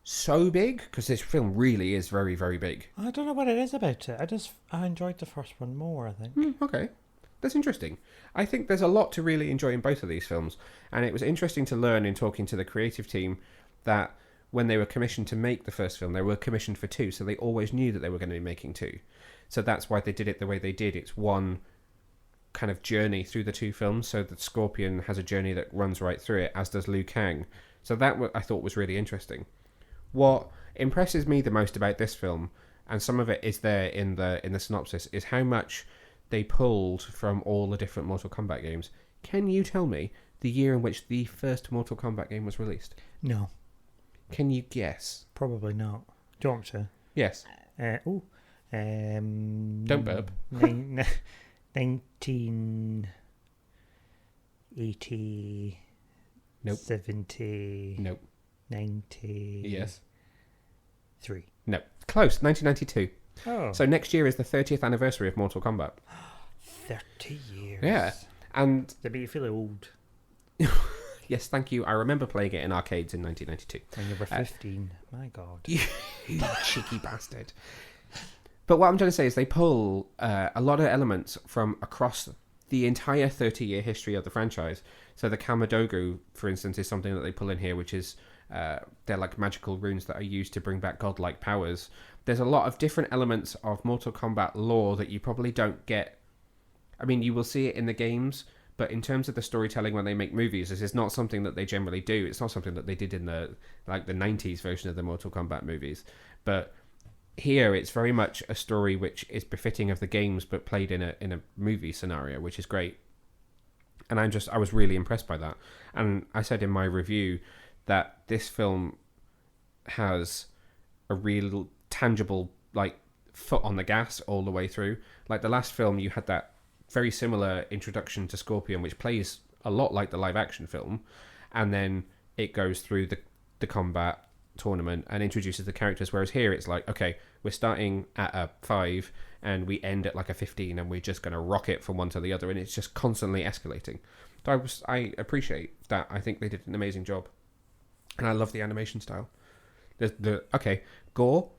so big, because this film really is very, very big. I don't know what it is about it. I enjoyed the first one more, I think. Okay. That's interesting. I think there's a lot to really enjoy in both of these films, and it was interesting to learn in talking to the creative team that when they were commissioned to make the first film, they were commissioned for two, so they always knew that they were going to be making two. So that's why they did it the way they did. It's one kind of journey through the two films, so that Scorpion has a journey that runs right through it, as does Liu Kang. So that I thought was really interesting. What impresses me the most about this film, and some of it is there in the synopsis, is how much they pulled from all the different Mortal Kombat games. Can you tell me the year in which the first Mortal Kombat game was released? No. Can you guess? Probably not. Do you want me to? Yes. Don't burp. 1980. Nope. 70. Nope. 90. Yes. 3. No. Close. 1992. Oh. So next year is the 30th anniversary of Mortal Kombat. 30 years. Yeah. And They make you feel old. yes, thank you. I remember playing it in arcades in 1992. When you were 15. My God. You cheeky bastard. But what I'm trying to say is they pull a lot of elements from across the entire 30-year history of the franchise. So the Kamadogu, for instance, is something that they pull in here, which is they're like magical runes that are used to bring back godlike powers. There's a lot of different elements of Mortal Kombat lore that you probably don't get. I mean, you will see it in the games, but in terms of the storytelling when they make movies, this is not something that they generally do. It's not something that they did in the 90s version of the Mortal Kombat movies. But here, it's very much a story which is befitting of the games, but played in a movie scenario, which is great. And I was really impressed by that. And I said in my review that this film has a real tangible foot on the gas all the way through. Like the last film, you had that very similar introduction to Scorpion, which plays a lot like the live action film, and then it goes through the combat tournament and introduces the characters, whereas here it's like, okay, we're starting at a 5 and we end at like a 15 and we're just going to rock it from one to the other, and it's just constantly escalating. So I appreciate that. I think they did an amazing job, and I love the animation style. Okay, gore.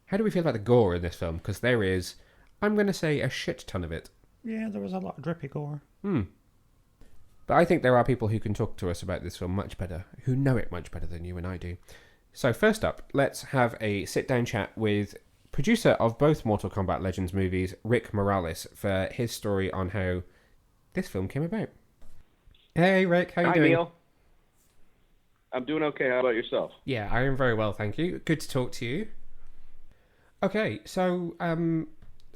How do we feel about the gore in this film? Because there is, I'm going to say, a shit ton of it. Yeah, there was a lot of drippy gore. But I think there are people who can talk to us about this film much better, who know it much better than you and I do. So first up, let's have a sit-down chat with producer of both Mortal Kombat Legends movies, Rick Morales, for his story on how this film came about. Hey, Rick, how you doing? Hi, Neil. I'm doing okay. How about yourself? Yeah, I am very well, thank you. Good to talk to you. Okay, so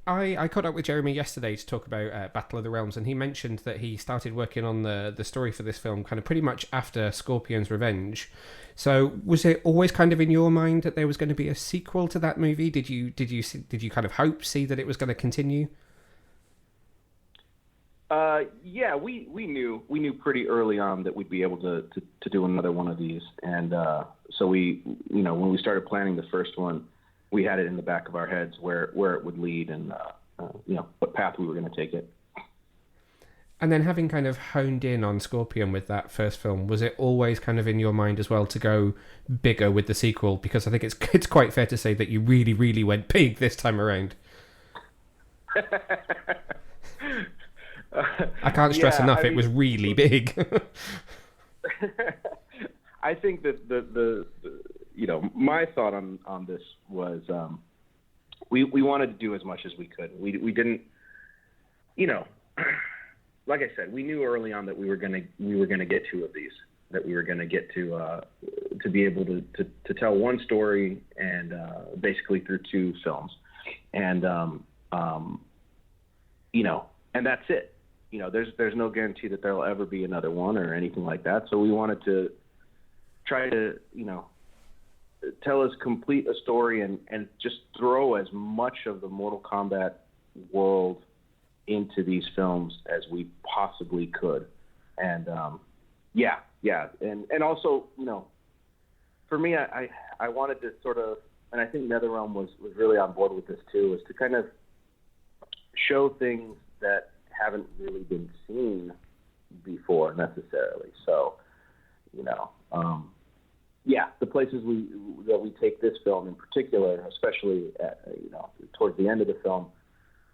I caught up with Jeremy yesterday to talk about Battle of the Realms, and he mentioned that he started working on the story for this film kind of pretty much after Scorpion's Revenge. So was it always kind of in your mind that there was going to be a sequel to that movie? Did you kind of see that it was going to continue? Yeah, we knew pretty early on that we'd be able to do another one of these, and so we, when we started planning the first one, we had it in the back of our heads where it would lead and what path we were going to take it. And then having kind of honed in on Scorpion with that first film, was it always kind of in your mind as well to go bigger with the sequel? Because I think it's quite fair to say that you really, really went big this time around. I can't stress enough, it was really big. I think that the my thought on this was we wanted to do as much as we could. We didn't, like I said, we knew early on that we were gonna get two of these, that we were gonna get to be able to tell one story and basically through two films, and and that's it. There's no guarantee that there'll ever be another one or anything like that. So we wanted to try to tell as complete a story and just throw as much of the Mortal Kombat world into these films as we possibly could. And and also, for me, I wanted to sort of, and I think NetherRealm was really on board with this too, is to kind of show things that haven't really been the places that we take this film in particular, especially towards the end of the film,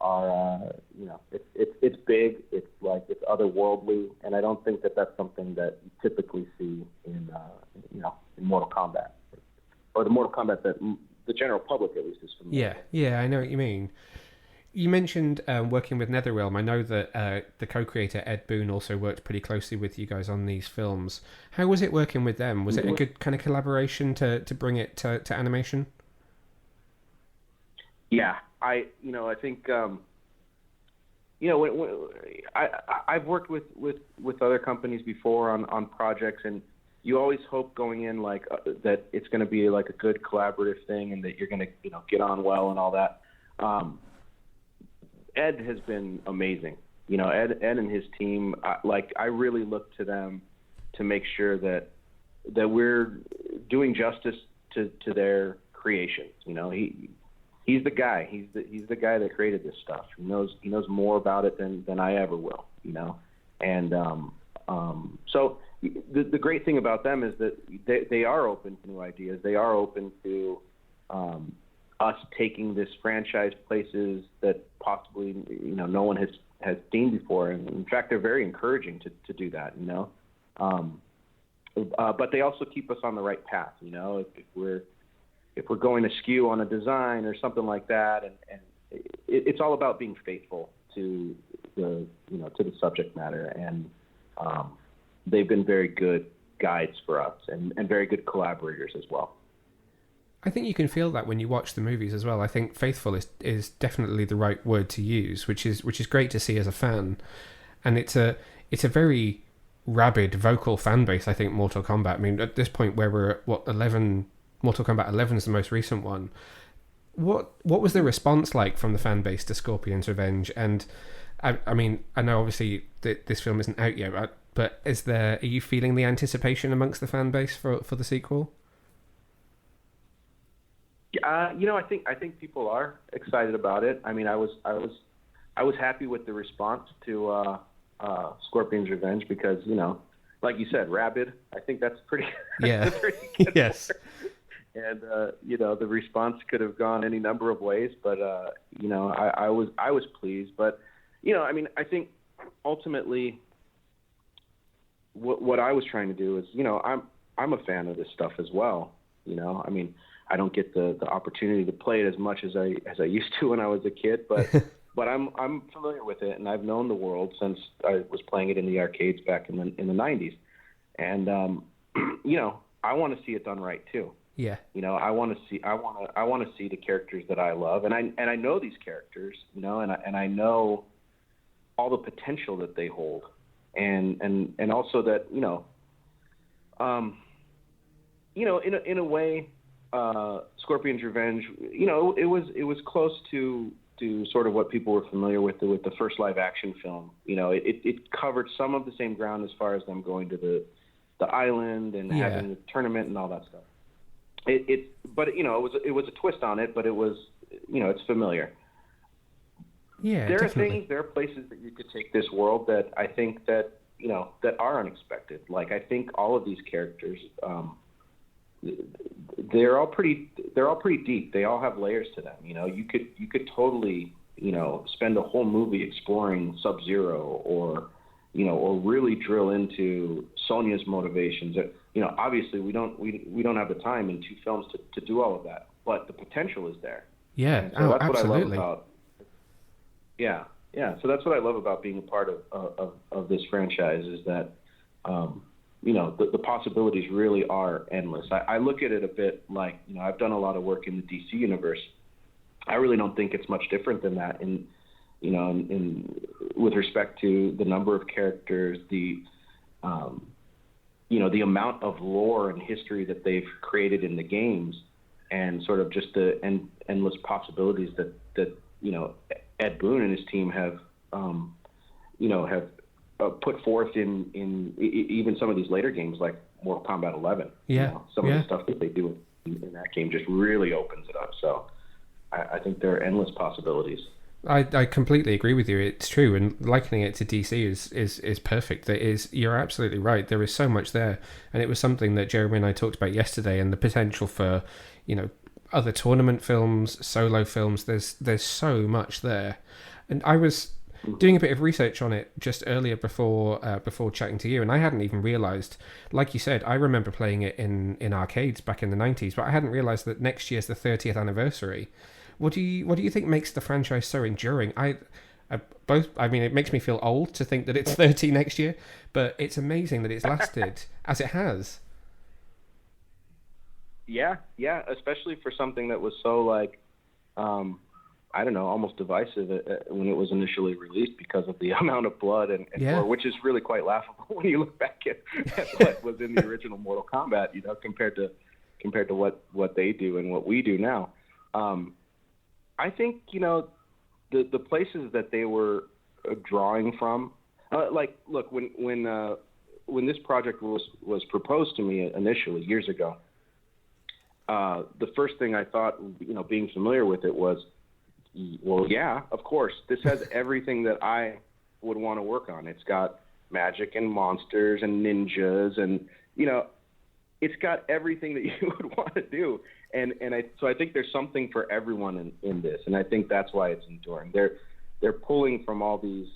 are it's big, it's otherworldly, and I don't think that that's something that you typically see in Mortal Kombat, or the Mortal Kombat that the general public at least is familiar with. Yeah, I know what you mean. You mentioned working with NetherRealm. I know that the co-creator Ed Boon also worked pretty closely with you guys on these films. How was it working with them? Was it a good kind of collaboration to bring it to animation? Yeah, I think I've worked with other companies before on projects, and you always hope going in that it's going to be like a good collaborative thing, and that you're going to get on well and all that. Ed has been amazing. Ed and his team, I really look to them to make sure that we're doing justice to their creations. He's the guy. He's the guy that created this stuff. He knows more about it than I ever will. And so the great thing about them is that they are open to new ideas. They are open to us taking this franchise places that possibly no one has seen before, and in fact they're very encouraging to do that. But they also keep us on the right path. If we're going askew on a design or something like that, and it's all about being faithful to the subject matter, and they've been very good guides for us and very good collaborators as well. I think you can feel that when you watch the movies as well. I think faithful is definitely the right word to use, which is great to see as a fan. And it's a very rabid, vocal fan base, I think, Mortal Kombat. I mean, at this point where we're at 11, Mortal Kombat 11 is the most recent one. What was the response like from the fan base to Scorpion's Revenge? And I mean, I know obviously that this film isn't out yet, but are you feeling the anticipation amongst the fan base for the sequel? I think people are excited about it. I mean, I was happy with the response to Scorpion's Revenge because, like you said, rabid. I think that's pretty. Yeah. pretty good Yes. And the response could have gone any number of ways, but I was pleased. But I mean, I think ultimately, what I was trying to do is, I'm a fan of this stuff as well. I mean, I don't get the opportunity to play it as much as I used to when I was a kid, but but I'm familiar with it, and I've known the world since I was playing it in the arcades back in the 90s, and I want to see it done right too. Yeah. I want to see the characters that I love, and I know these characters, and I know all the potential that they hold, and also that in a way, Scorpion's Revenge, it was close to sort of what people were familiar with the first live action film. It covered some of the same ground as far as them going to the island and having the tournament and all that stuff. But it was a twist on it, but it was it's familiar. Yeah, there definitely. there are places that you could take this world that I think that that are unexpected. Like, I think all of these characters, they're all pretty deep. They all have layers to them. You could totally spend a whole movie exploring Sub-Zero, or really drill into Sonya's motivations. Obviously we don't have the time in 2 films to do all of that, but the potential is there. Yeah. So that's Absolutely. what I love about. Yeah. So that's what I love about being a part of this franchise, is that the possibilities really are endless. I look at it a bit like, I've done a lot of work in the DC universe. I really don't think it's much different than that in with respect to the number of characters, the amount of lore and history that they've created in the games, and sort of just the endless possibilities that Ed Boon and his team have put forth in even some of these later games like Mortal Kombat 11. Yeah. Some of the stuff that they do in that game just really opens it up. So I think there are endless possibilities. I completely agree with you. It's true, and likening it to DC is perfect. It is. You're absolutely right. There is so much there, and it was something that Jeremy and I talked about yesterday, and the potential for, other tournament films, solo films. There's so much there, and I was doing a bit of research on it just earlier before chatting to you, and I hadn't even realised. Like you said, I remember playing it in arcades back in the 90s, but I hadn't realised that next year's the 30th anniversary. What do you think makes the franchise so enduring? I mean, it makes me feel old to think that it's 30 next year, but it's amazing that it's lasted as it has. Yeah, especially for something that was so like, I don't know, almost divisive when it was initially released because of the amount of blood and gore, which is really quite laughable when you look back at what was in the original Mortal Kombat, compared to what they do and what we do now. I think the places that they were drawing from, look, when this project was proposed to me initially years ago, the first thing I thought, being familiar with it was, well, yeah, of course, this has everything that I would want to work on. It's got magic and monsters and ninjas, and it's got everything that you would want to do. So I think there's something for everyone in this, and I think that's why it's enduring. They're pulling from all these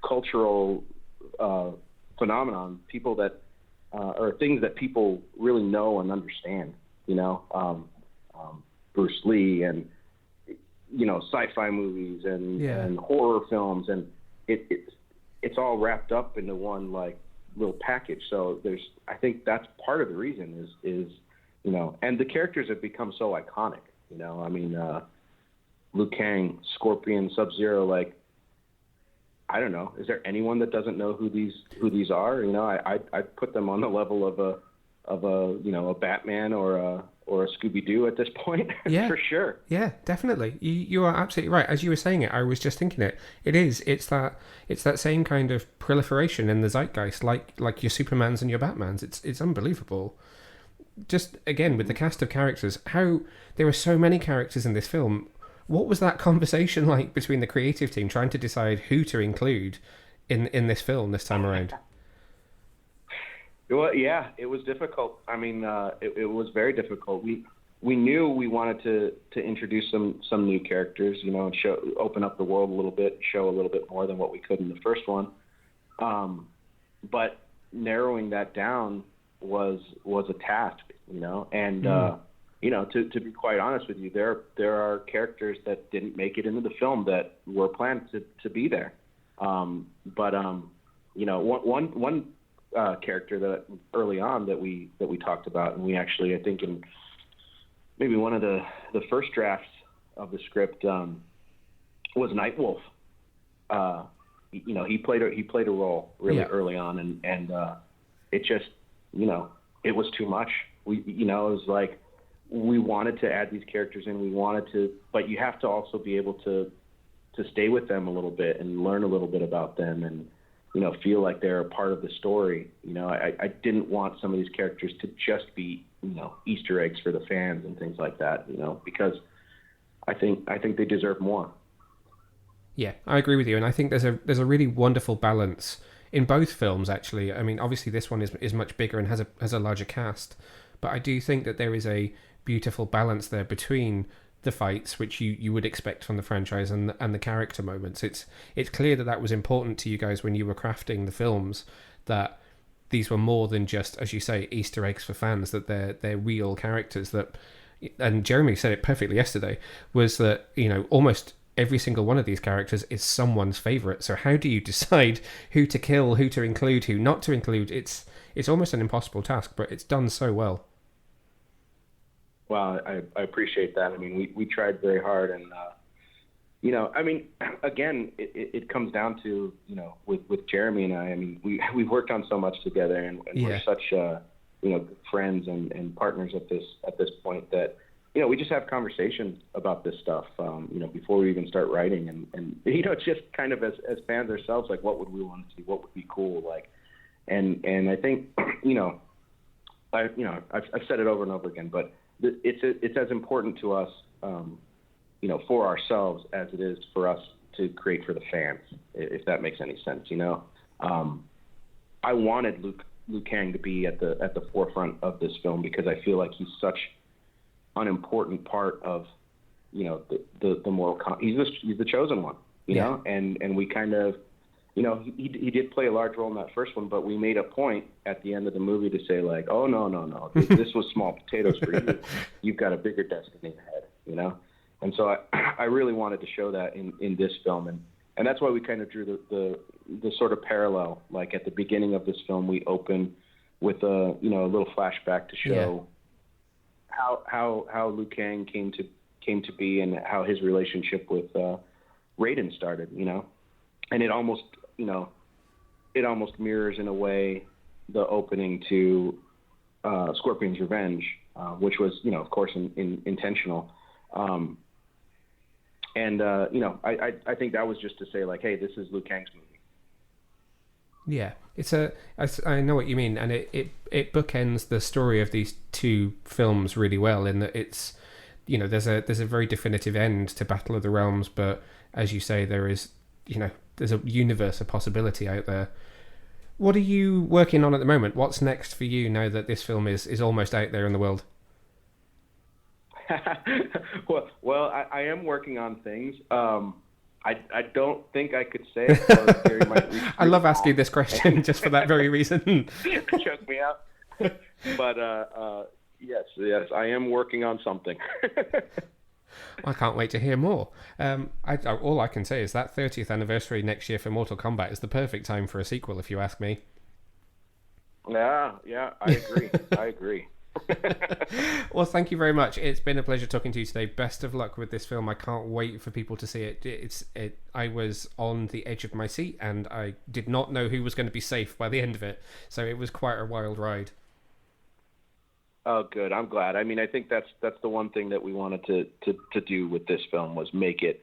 cultural phenomenon, people that or things that people really know and understand. Bruce Lee and sci-fi movies and horror films, and it's all wrapped up into one like little package. So I think that's part of the reason is and the characters have become so iconic. I mean, Liu Kang, Scorpion, Sub-Zero. Like, I don't know. Is there anyone that doesn't know who these are? I'd put them on the level of a Batman or a Scooby-Doo at this point. Yeah, for sure. Yeah, definitely. You are absolutely right. As you were saying it, I was just thinking it. It's that same kind of proliferation in the zeitgeist, like your Supermans and your Batmans. It's unbelievable. Just again with the cast of characters, how there are so many characters in this film. What was that conversation like between the creative team trying to decide who to include in this film this time around? Well, yeah, it was difficult. I mean, it was very difficult. We knew we wanted to introduce some new characters, and open up the world a little bit, show a little bit more than what we could in the first one. But narrowing that down was a task, and to be quite honest with you, there are characters that didn't make it into the film that were planned to be there. But one character that early on that we talked about, and we actually, I think in maybe one of the first drafts of the script, was Nightwolf. He played a role really early on, and it just it was too much. It was like we wanted to add these characters in, but you have to also be able to stay with them a little bit and learn a little bit about them and feel like they're a part of the story. I didn't want some of these characters to just be Easter eggs for the fans and things like that, because I think they deserve more. Yeah, I agree with you, and I think there's a really wonderful balance in both films. Actually, I mean, obviously this one is much bigger and has a larger cast, but I do think that there is a beautiful balance there between the fights, which you would expect from the franchise, and the character moments. It's clear that was important to you guys when you were crafting the films, that these were more than just, as you say, Easter eggs for fans, that they're real characters. That, and Jeremy said it perfectly yesterday, was that almost every single one of these characters is someone's favorite. So how do you decide who to kill, who to include, who not to include? It's almost an impossible task, but it's done so well. Well, I appreciate that. I mean, we tried very hard, and I mean, again, it comes down to with Jeremy and I mean, we've worked on so much together, and we're such good friends and partners at this point that we just have conversations about this stuff before we even start writing, and just kind of as fans ourselves, like, what would we want to see, what would be cool, like, and I think I've said it over and over again, but it's as important to us for ourselves as it is for us to create for the fans, if that makes any sense. I wanted Liu Kang to be at the forefront of this film because I feel like he's such an important part of the Mortal Kombat. He's the chosen one, you know, and we kind of, he did play a large role in that first one, but we made a point at the end of the movie to say like, oh no, this was small potatoes for you. You've got a bigger destiny ahead, And so I really wanted to show that in this film, and that's why we kind of drew the sort of parallel. Like at the beginning of this film, we open with a little flashback to show how Liu Kang came to be and how his relationship with Raiden started, and it almost mirrors in a way the opening to Scorpion's Revenge, which was of course intentional. I think that was just to say like, hey, this is Liu Kang's movie. Yeah, I know what you mean, and it bookends the story of these two films really well in that it's, there's a very definitive end to Battle of the Realms, but as you say, there is, there's a universe of possibility out there. What are you working on at the moment? What's next for you now that this film is almost out there in the world? well, I am working on things. I don't think I could say it. So Gary might I love asking this question just for that very reason. Choke me out. But yes, I am working on something. I can't wait to hear more. All I can say is that 30th anniversary next year for Mortal Kombat is the perfect time for a sequel, if you ask me. Yeah, I agree. Well, thank you very much. It's been a pleasure talking to you today. Best of luck with this film. I can't wait for people to see it. I was on the edge of my seat, and I did not know who was going to be safe by the end of it. So it was quite a wild ride. Oh, good. I'm glad. I mean, I think that's the one thing that we wanted to do with this film was make it,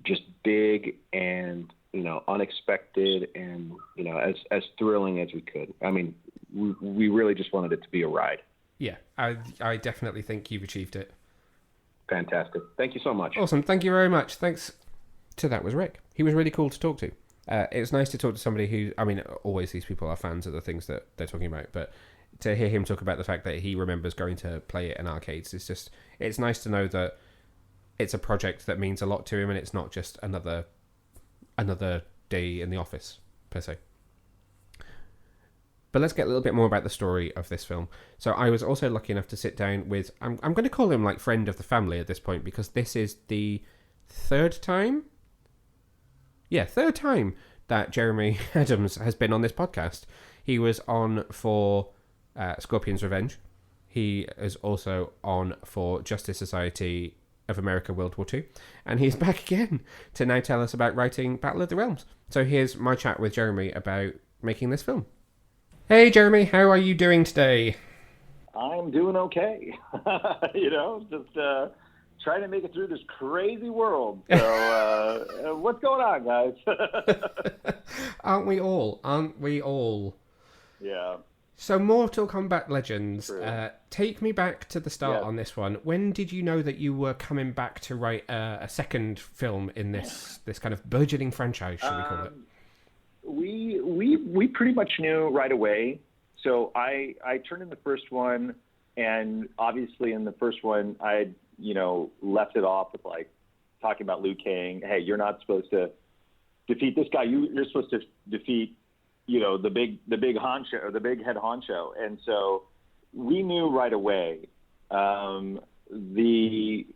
just big and unexpected and as thrilling as we could. I mean, we really just wanted it to be a ride. Yeah, I definitely think you've achieved it. Fantastic. Thank you so much. Awesome. Thank you very much. Thanks. So that was Rick. He was really cool to talk to. It's nice to talk to somebody who, I mean, always these people are fans of the things that they're talking about, but to hear him talk about the fact that he remembers going to play it in arcades, it's nice to know that it's a project that means a lot to him and it's not just another day in the office, per se. But let's get a little bit more about the story of this film. So I was also lucky enough to sit down with, I'm going to call him like friend of the family at this point, because this is the third time that Jeremy Adams has been on this podcast. He was on for Scorpion's Revenge. He is also on for Justice Society of America World War II. And he's back again to now tell us about writing Battle of the Realms. So here's my chat with Jeremy about making this film. Hey Jeremy, how are you doing today? I'm doing okay. Just trying to make it through this crazy world. So what's going on, guys? Aren't we all? Yeah. So Mortal Kombat Legends, take me back to the start on this one. When did you know that you were coming back to write a second film in this kind of burgeoning franchise, should we call it? We pretty much knew right away. So I turned in the first one, and obviously in the first one I left it off with like talking about Liu Kang. Hey, you're not supposed to defeat this guy. You're supposed to defeat the big honcho, or the big head honcho. And so we knew right away. The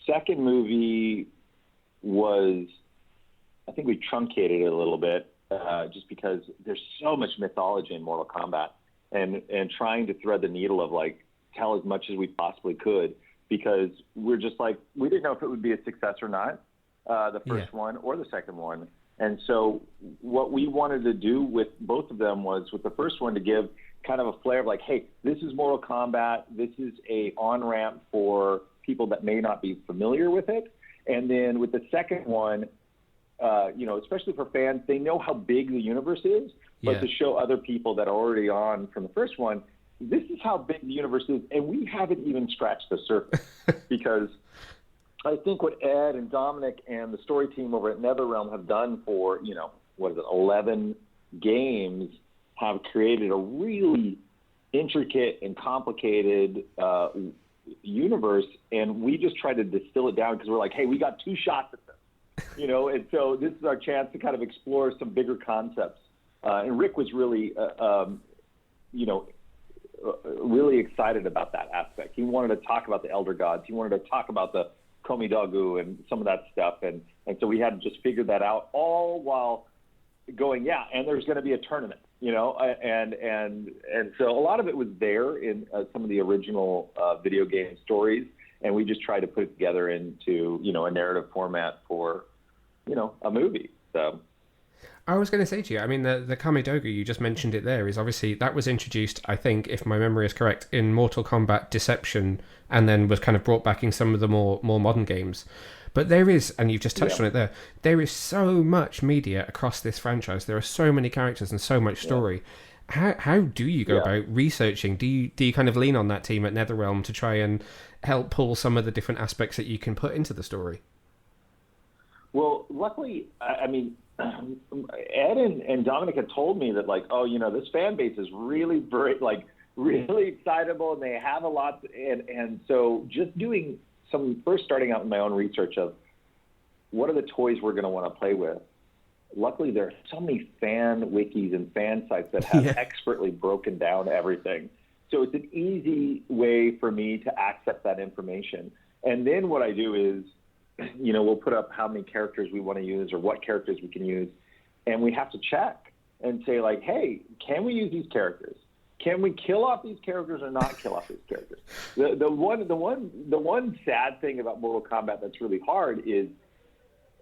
second movie was, I think we truncated it a little bit, just because there's so much mythology in Mortal Kombat, and trying to thread the needle of like tell as much as we possibly could, because we're just like, we didn't know if it would be a success or not, the first one or the second one. And so what we wanted to do with both of them was, with the first one, to give kind of a flair of like, hey, this is Mortal Kombat. This is a on-ramp for people that may not be familiar with it. And then with the second one, especially for fans, they know how big the universe is, but to show other people that are already on from the first one, this is how big the universe is, and we haven't even scratched the surface. Because I think what Ed and Dominic and the story team over at NetherRealm have done for, 11 games, have created a really intricate and complicated universe, and we just try to distill it down because we're like, hey, we got 2 shots at this, and so this is our chance to kind of explore some bigger concepts. And Rick was really, really excited about that aspect. He wanted to talk about the Elder Gods. He wanted to talk about the Komidagu and some of that stuff, and so we had to just figure that out, all while going, and there's going to be a tournament. And so a lot of it was there in some of the original video game stories, and we just tried to put it together into, a narrative format for, a movie. So I was going to say to you, I mean, the Kamidogu, you just mentioned it there, is obviously, that was introduced, I think, if my memory is correct, in Mortal Kombat Deception, and then was kind of brought back in some of the more modern games. But there is, and you've just touched on it there is so much media across this franchise. There are so many characters and so much story. How do you go about researching? Do you kind of lean on that team at NetherRealm to try and help pull some of the different aspects that you can put into the story? Well, luckily, I mean, Ed and Dominic had told me that, like, this fan base is really very, really excitable, and they have a lot, and so just doing starting out in my own research of what are the toys we're going to want to play with. Luckily, there are so many fan wikis and fan sites that have expertly broken down everything. So it's an easy way for me to access that information. And then what I do is, we'll put up how many characters we want to use or what characters we can use. And we have to check and say, like, hey, can we use these characters? Can we kill off these characters or not kill off these characters? The one sad thing about Mortal Kombat that's really hard is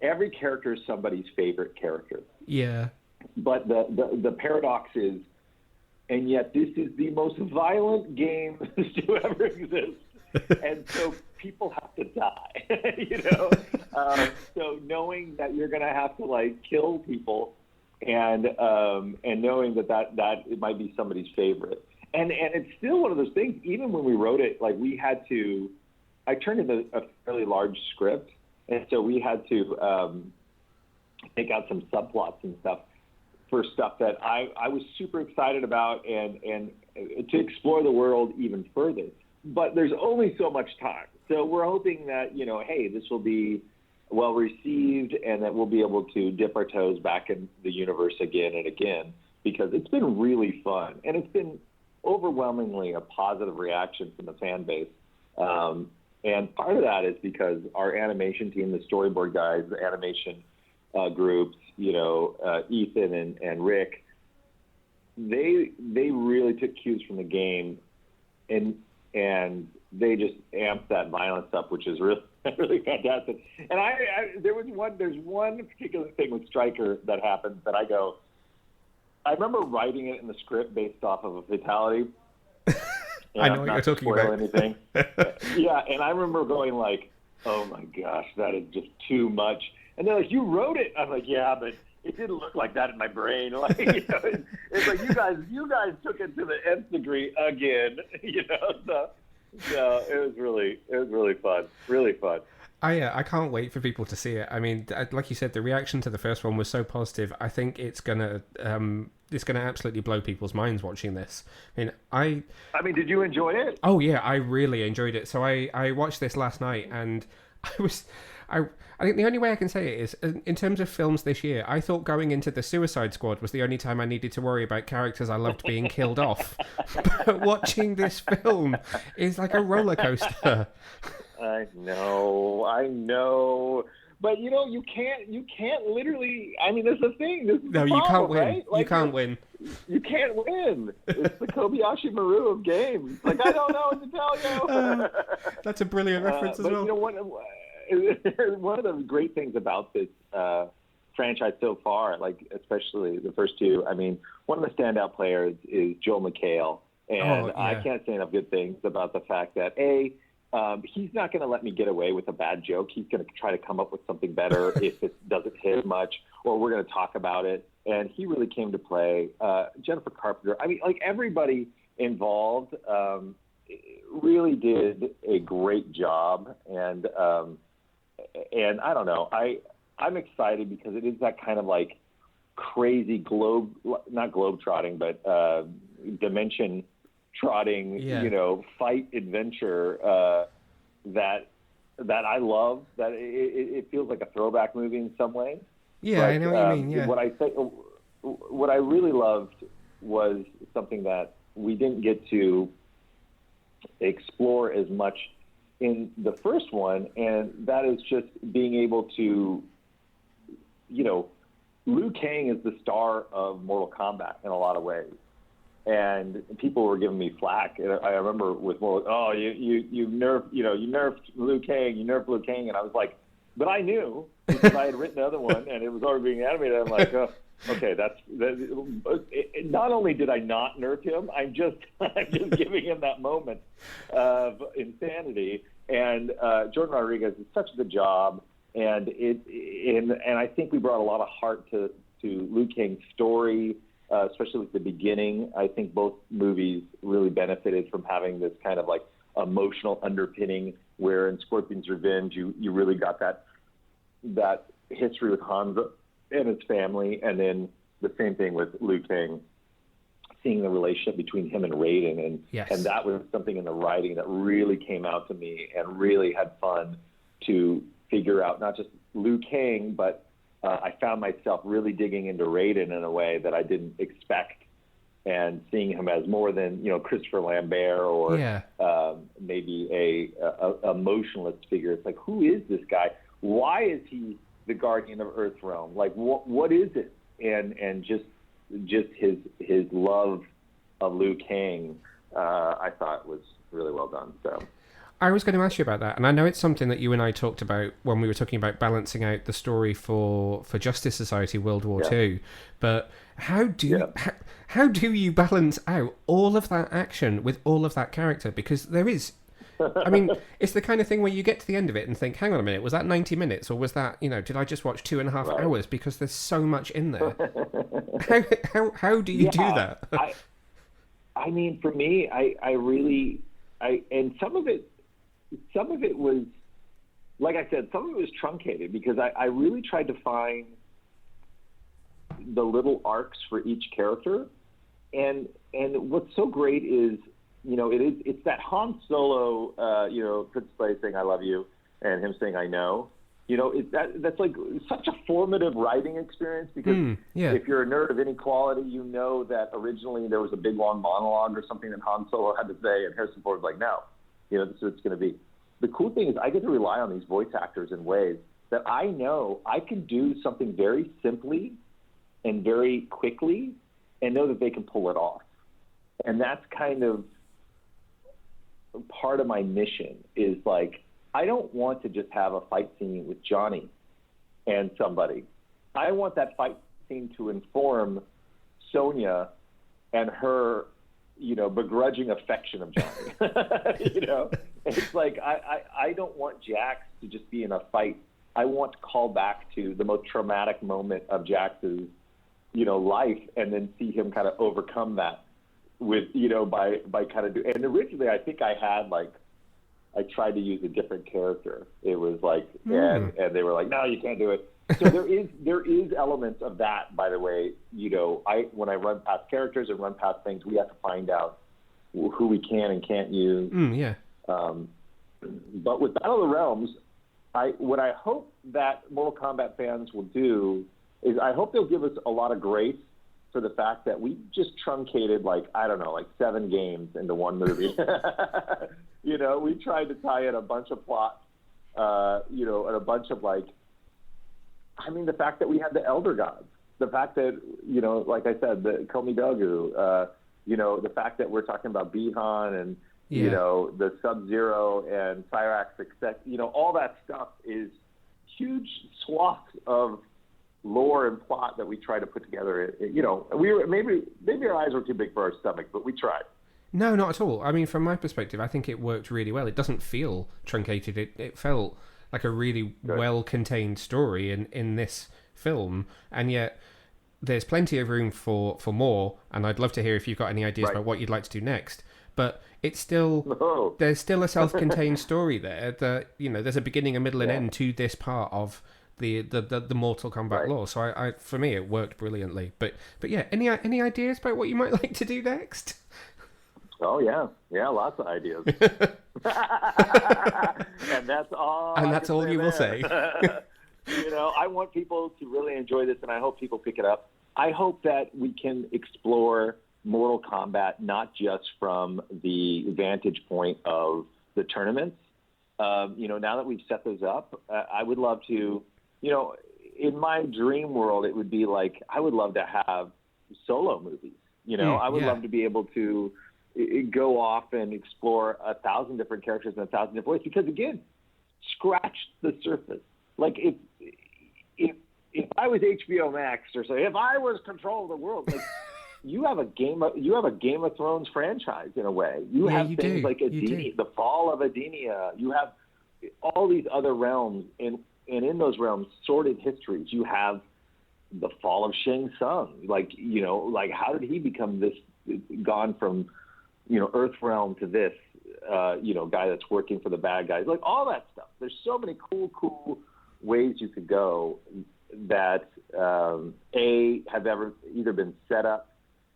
every character is somebody's favorite character. Yeah. But the paradox is, and yet this is the most violent game to ever exist. And so people have to die, So knowing that you're going to have to kill people, and knowing that it might be somebody's favorite, and it's still one of those things. Even when we wrote it, we had to. I turned in a fairly large script, and so we had to take out some subplots and stuff for stuff that I was super excited about, and to explore the world even further. But there's only so much time. So we're hoping that, hey, this will be well received and that we'll be able to dip our toes back in the universe again and again, because it's been really fun. And it's been overwhelmingly a positive reaction from the fan base. And part of that is because our animation team, the storyboard guys, the animation groups, Ethan and Rick, they really took cues from the game, and they just amped that violence up, which is really, really fantastic. And there's one particular thing with Stryker that happens that I remember writing it in the script based off of a fatality. I know what you're talking about. Anything. Yeah, and I remember going oh my gosh, that is just too much. And they're like, you wrote it. I'm like, yeah, but it didn't look like that in my brain. It's like you guys took it to the nth degree again. So it was really fun, really fun. I can't wait for people to see it. I mean, like you said, the reaction to the first one was so positive. I think it's gonna absolutely blow people's minds watching this. I mean, did you enjoy it? Oh yeah, I really enjoyed it. So I watched this last night, and I think the only way I can say it is, in terms of films this year, I thought going into The Suicide Squad was the only time I needed to worry about characters I loved being killed off. But watching this film is like a roller coaster. I know. But you can't literally. I mean, there's a thing. This is no, the you problem, can't win. Right? You can't win. You can't win. It's the Kobayashi Maru of games. I don't know what to tell you. That's a brilliant reference as well. One of the great things about this franchise so far, especially the first two, I mean, one of the standout players is Joel McHale, and I can't say enough good things about the fact that he's not going to let me get away with a bad joke. He's going to try to come up with something better if it doesn't hit much, or we're going to talk about it. And he really came to play. Jennifer Carpenter. I mean, everybody involved really did a great job, and I don't know, I'm excited because it is that kind of like crazy not globe trotting, but dimension trotting, fight adventure that I love. That it feels like a throwback movie in some ways. Yeah, I know what you mean. Yeah. What I really loved was something that we didn't get to explore as much in the first one, and that is just being able to, Liu Kang is the star of Mortal Kombat in a lot of ways, and people were giving me flack. I remember with Mortal, you nerfed Liu Kang, and I was like, but I knew because I had written another one and it was already being animated. I'm like, oh, okay, not only did I not nerf him, I'm just giving him that moment of insanity. And Jordan Rodriguez did such a good job, and I think we brought a lot of heart to Liu Kang's story, especially at the beginning. I think both movies really benefited from having this kind of like emotional underpinning, where in Scorpion's Revenge you really got that history with Hanzo and his family, and then the same thing with Liu Kang, seeing the relationship between him and Raiden, and that was something in the writing that really came out to me and really had fun to figure out, not just Liu Kang, but I found myself really digging into Raiden in a way that I didn't expect, and seeing him as more than Christopher Lambert or maybe a emotionless figure. It's like, who is this guy? Why is he the guardian of Earthrealm? Like, what is it? And just his love of Liu Kang, I thought was really well done. So I was going to ask you about that, and I know it's something that you and I talked about when we were talking about balancing out the story for Justice Society World War II. But how do you balance out all of that action with all of that character? Because there is, I mean, it's the kind of thing where you get to the end of it and think, hang on a minute, was that 90 minutes, or was that, did I just watch 2.5 hours? Because there's so much in there. How do you do that? I mean, for me, I really, and some of it was, like I said, some of it was truncated because I really tried to find the little arcs for each character, and what's so great is, it's that Han Solo, Princess Leia saying "I love you" and him saying "I know." That's like such a formative writing experience, because if you're a nerd of inequality, you know that originally there was a big long monologue or something that Han Solo had to say, and Harrison Ford was like, "No, this is what it's going to be." The cool thing is I get to rely on these voice actors in ways that I know I can do something very simply and very quickly and know that they can pull it off. And that's kind of part of my mission, is like, I don't want to just have a fight scene with Johnny and somebody. I want that fight scene to inform Sonya and her, begrudging affection of Johnny. It's like, I don't want Jax to just be in a fight. I want to call back to the most traumatic moment of Jax's, life, and then see him kind of overcome that with, by kind of and originally I think I had I tried to use a different character. It was like, and they were like, no, you can't do it. So there is elements of that, by the way. When I run past characters and run past things, we have to find out who we can and can't use. But with Battle of the Realms, what I hope that Mortal Kombat fans will do is I hope they'll give us a lot of grace for the fact that we just truncated 7 games into one movie. We tried to tie in a bunch of plots, and a bunch of the fact that we had the Elder Gods, the fact that, like I said, the Komi Dogu, the fact that we're talking about Bihan and, the Sub-Zero and Cyrax, all that stuff is huge swaths of lore and plot that we try to put together. We were maybe our eyes were too big for our stomach, but we tried. No, not at all. I mean, from my perspective, I think it worked really well. It doesn't feel truncated. It felt like a really well-contained story in this film, and yet there's plenty of room for more, and I'd love to hear if you've got any ideas Right. about what you'd like to do next. But it's still Oh. there's still a self-contained story there that, you know, there's a beginning, a middle, and Yeah. end to this part of the Mortal Kombat Right. lore. So I for me it worked brilliantly. But yeah, any ideas about what you might like to do next? Oh yeah, lots of ideas. And that's all. And I that's can all you will there. say. You know, I want people to really enjoy this, and I hope people pick it up. I hope that we can explore Mortal Kombat not just from the vantage point of the tournaments. You know, now that we've set those up, I would love to, you know, in my dream world, it would be like I would love to have solo movies. You know, I would yeah. love to be able to go off and explore 1,000 different characters in 1,000 different ways. Because again, scratch the surface. Like if I was HBO Max or so, if I was control of the world, like you have a Game of Thrones franchise in a way. You have things like Adenia, the fall of Adenia. You have all these other realms, and in those realms, sordid histories. You have the fall of Shang Tsung. Like, you know, like how did he become this, gone from, you know, Earth realm to this, you know, guy that's working for the bad guys, like all that stuff. There's so many cool ways you could go that have ever either been set up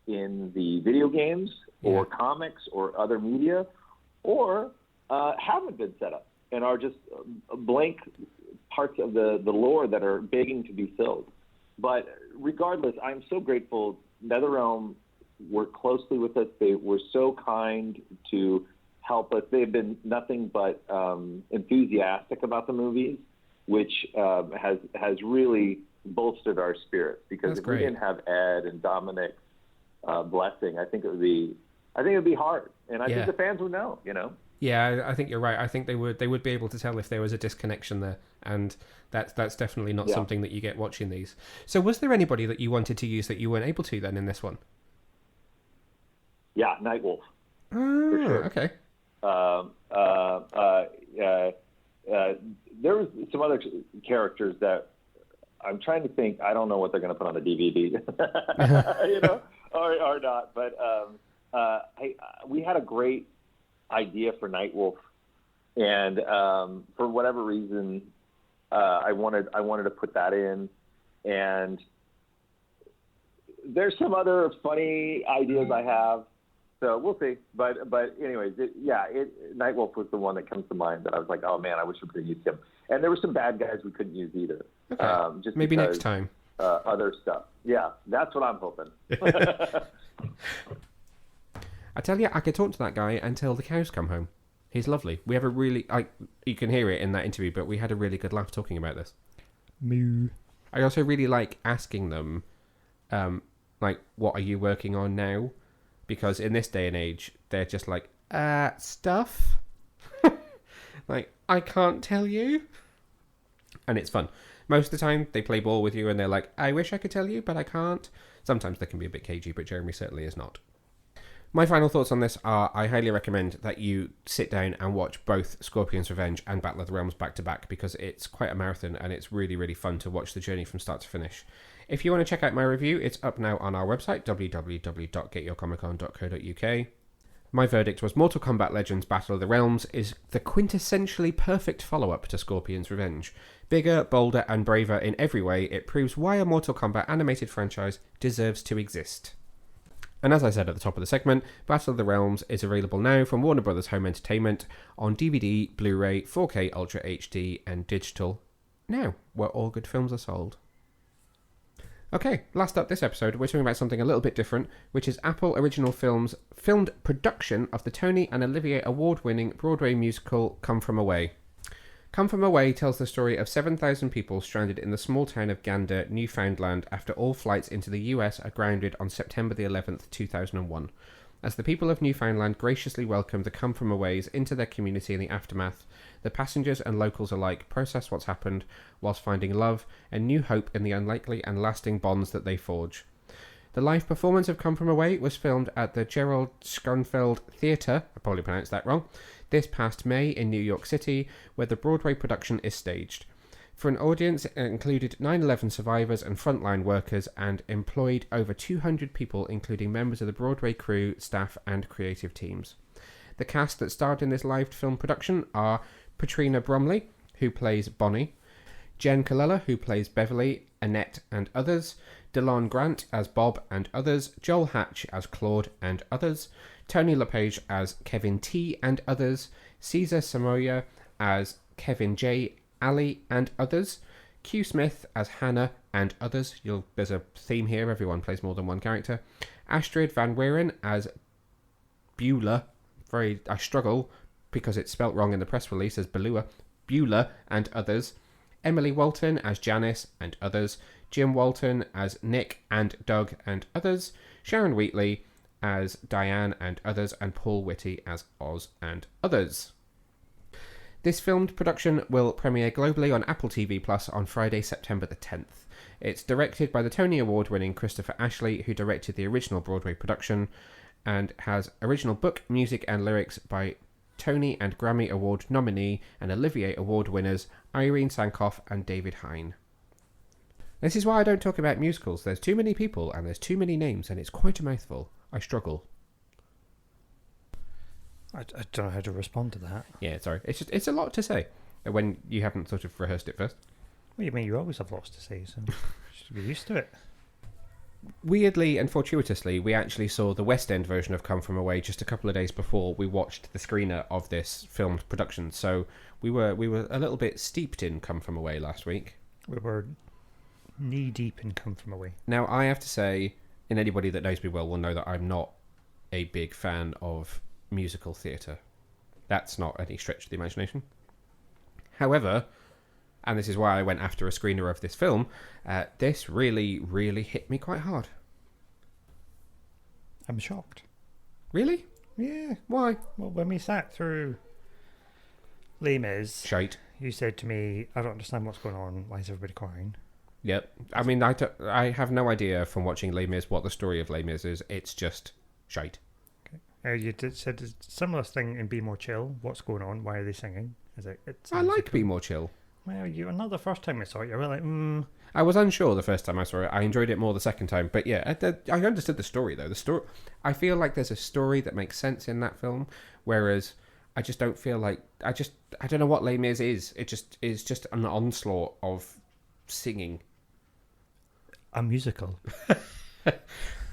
in the video games or comics or other media, or haven't been set up and are just blank parts of the lore that are begging to be filled. But regardless, I'm so grateful. NetherRealm worked closely with us. They were so kind to help us. They've been nothing but enthusiastic about the movies, which has really bolstered our spirits. Because if we didn't have Ed and Dominic's blessing, I think it would be hard, and I think the fans would know. You know. Yeah, I think you're right. I think they would be able to tell if there was a disconnection there, and that's definitely not something that you get watching these. So, was there anybody that you wanted to use that you weren't able to then in this one? Yeah, Nightwolf. Oh, for sure. Okay. There was some other characters that I'm trying to think. I don't know what they're going to put on the DVD, you know, or not. But we had a great idea for Nightwolf, and for whatever reason, I wanted to put that in. And there's some other funny ideas I have. So we'll see. But anyways, Nightwolf was the one that comes to mind that I was like, oh man, I wish we could have used him. And there were some bad guys we couldn't use either. Okay. Just maybe because, next time. Other stuff. Yeah, that's what I'm hoping. I tell you, I could talk to that guy until the cows come home. He's lovely. We have a really, you can hear it in that interview, but we had a really good laugh talking about this. Moo. I also really like asking them, like, what are you working on now? Because in this day and age, they're just like, stuff? Like, I can't tell you. And it's fun. Most of the time, they play ball with you and they're like, I wish I could tell you, but I can't. Sometimes they can be a bit cagey, but Jeremy certainly is not. My final thoughts on this are, I highly recommend that you sit down and watch both Scorpion's Revenge and Battle of the Realms back to back, because it's quite a marathon and it's really, really fun to watch the journey from start to finish. If you want to check out my review, it's up now on our website, www.getyourcomiccon.co.uk. My verdict was Mortal Kombat Legends Battle of the Realms is the quintessentially perfect follow-up to Scorpion's Revenge. Bigger, bolder, and braver in every way, it proves why a Mortal Kombat animated franchise deserves to exist. And as I said at the top of the segment, Battle of the Realms is available now from Warner Bros. Home Entertainment on DVD, Blu-ray, 4K Ultra HD, and digital, now, where all good films are sold. Okay, last up this episode, we're talking about something a little bit different, which is Apple Original Films' filmed production of the Tony and Olivier Award-winning Broadway musical Come From Away. Come From Away tells the story of 7,000 people stranded in the small town of Gander, Newfoundland, after all flights into the US are grounded on September the 11th, 2001. As the people of Newfoundland graciously welcome the Come From Aways into their community in the aftermath, the passengers and locals alike process what's happened, whilst finding love and new hope in the unlikely and lasting bonds that they forge. The live performance of Come From Away was filmed at the Gerald Schoenfeld Theatre, I probably pronounced that wrong, this past May in New York City, where the Broadway production is staged. For an audience, it included 9/11 survivors and frontline workers and employed over 200 people, including members of the Broadway crew, staff, and creative teams. The cast that starred in this live film production are Patrina Bromley, who plays Bonnie, Jen Colella, who plays Beverly, Annette, and others, DeLon Grant as Bob and others, Joel Hatch as Claude and others, Tony LePage as Kevin T and others, Caesar Samoya as Kevin J, Ali and others, Q Smith as Hannah and others. There's a theme here, everyone plays more than one character. Astrid Van Weeren as Beulah. I struggle because it's spelt wrong in the press release as Belua. Beulah and others. Emily Walton as Janice and others. Jim Walton as Nick and Doug and others. Sharon Wheatley as Diane and others. And Paul Whitty as Oz and others. This filmed production will premiere globally on Apple TV Plus on Friday, September the 10th. It's directed by the Tony Award-winning Christopher Ashley, who directed the original Broadway production, and has original book, music, and lyrics by Tony and Grammy Award nominee and Olivier Award winners Irene Sankoff and David Hine. This is why I don't talk about musicals. There's too many people and there's too many names, and it's quite a mouthful. I struggle. I don't know how to respond to that. Yeah, sorry. It's a lot to say when you haven't sort of rehearsed it first. What do you mean? You always have lots to say, so you should be used to it. Weirdly and fortuitously, we actually saw the West End version of Come From Away just a couple of days before we watched the screener of this filmed production. So we were a little bit steeped in Come From Away last week. We were knee deep in Come From Away. Now, I have to say, and anybody that knows me well will know that I'm not a big fan of musical theatre. That's not any stretch of the imagination. However, and this is why I went after a screener of this film, this really, really hit me quite hard. I'm shocked. Really? Yeah. Why? Well, when we sat through Les Mis, Shite. you said to me, I don't understand what's going on. Why is everybody crying? Yep. I mean, I have no idea from watching Les Mis what the story of Les Mis is. It's just shite. You said a similar thing in Be More Chill. What's going on? Why are they singing? I like Be More Chill. Well, not the first time I saw it. You were like, I was unsure the first time I saw it. I enjoyed it more the second time. But yeah, I understood the story, though. I feel like there's a story that makes sense in that film, whereas I just don't feel like... I don't know what Les Mis is. It just is just an onslaught of singing. A musical.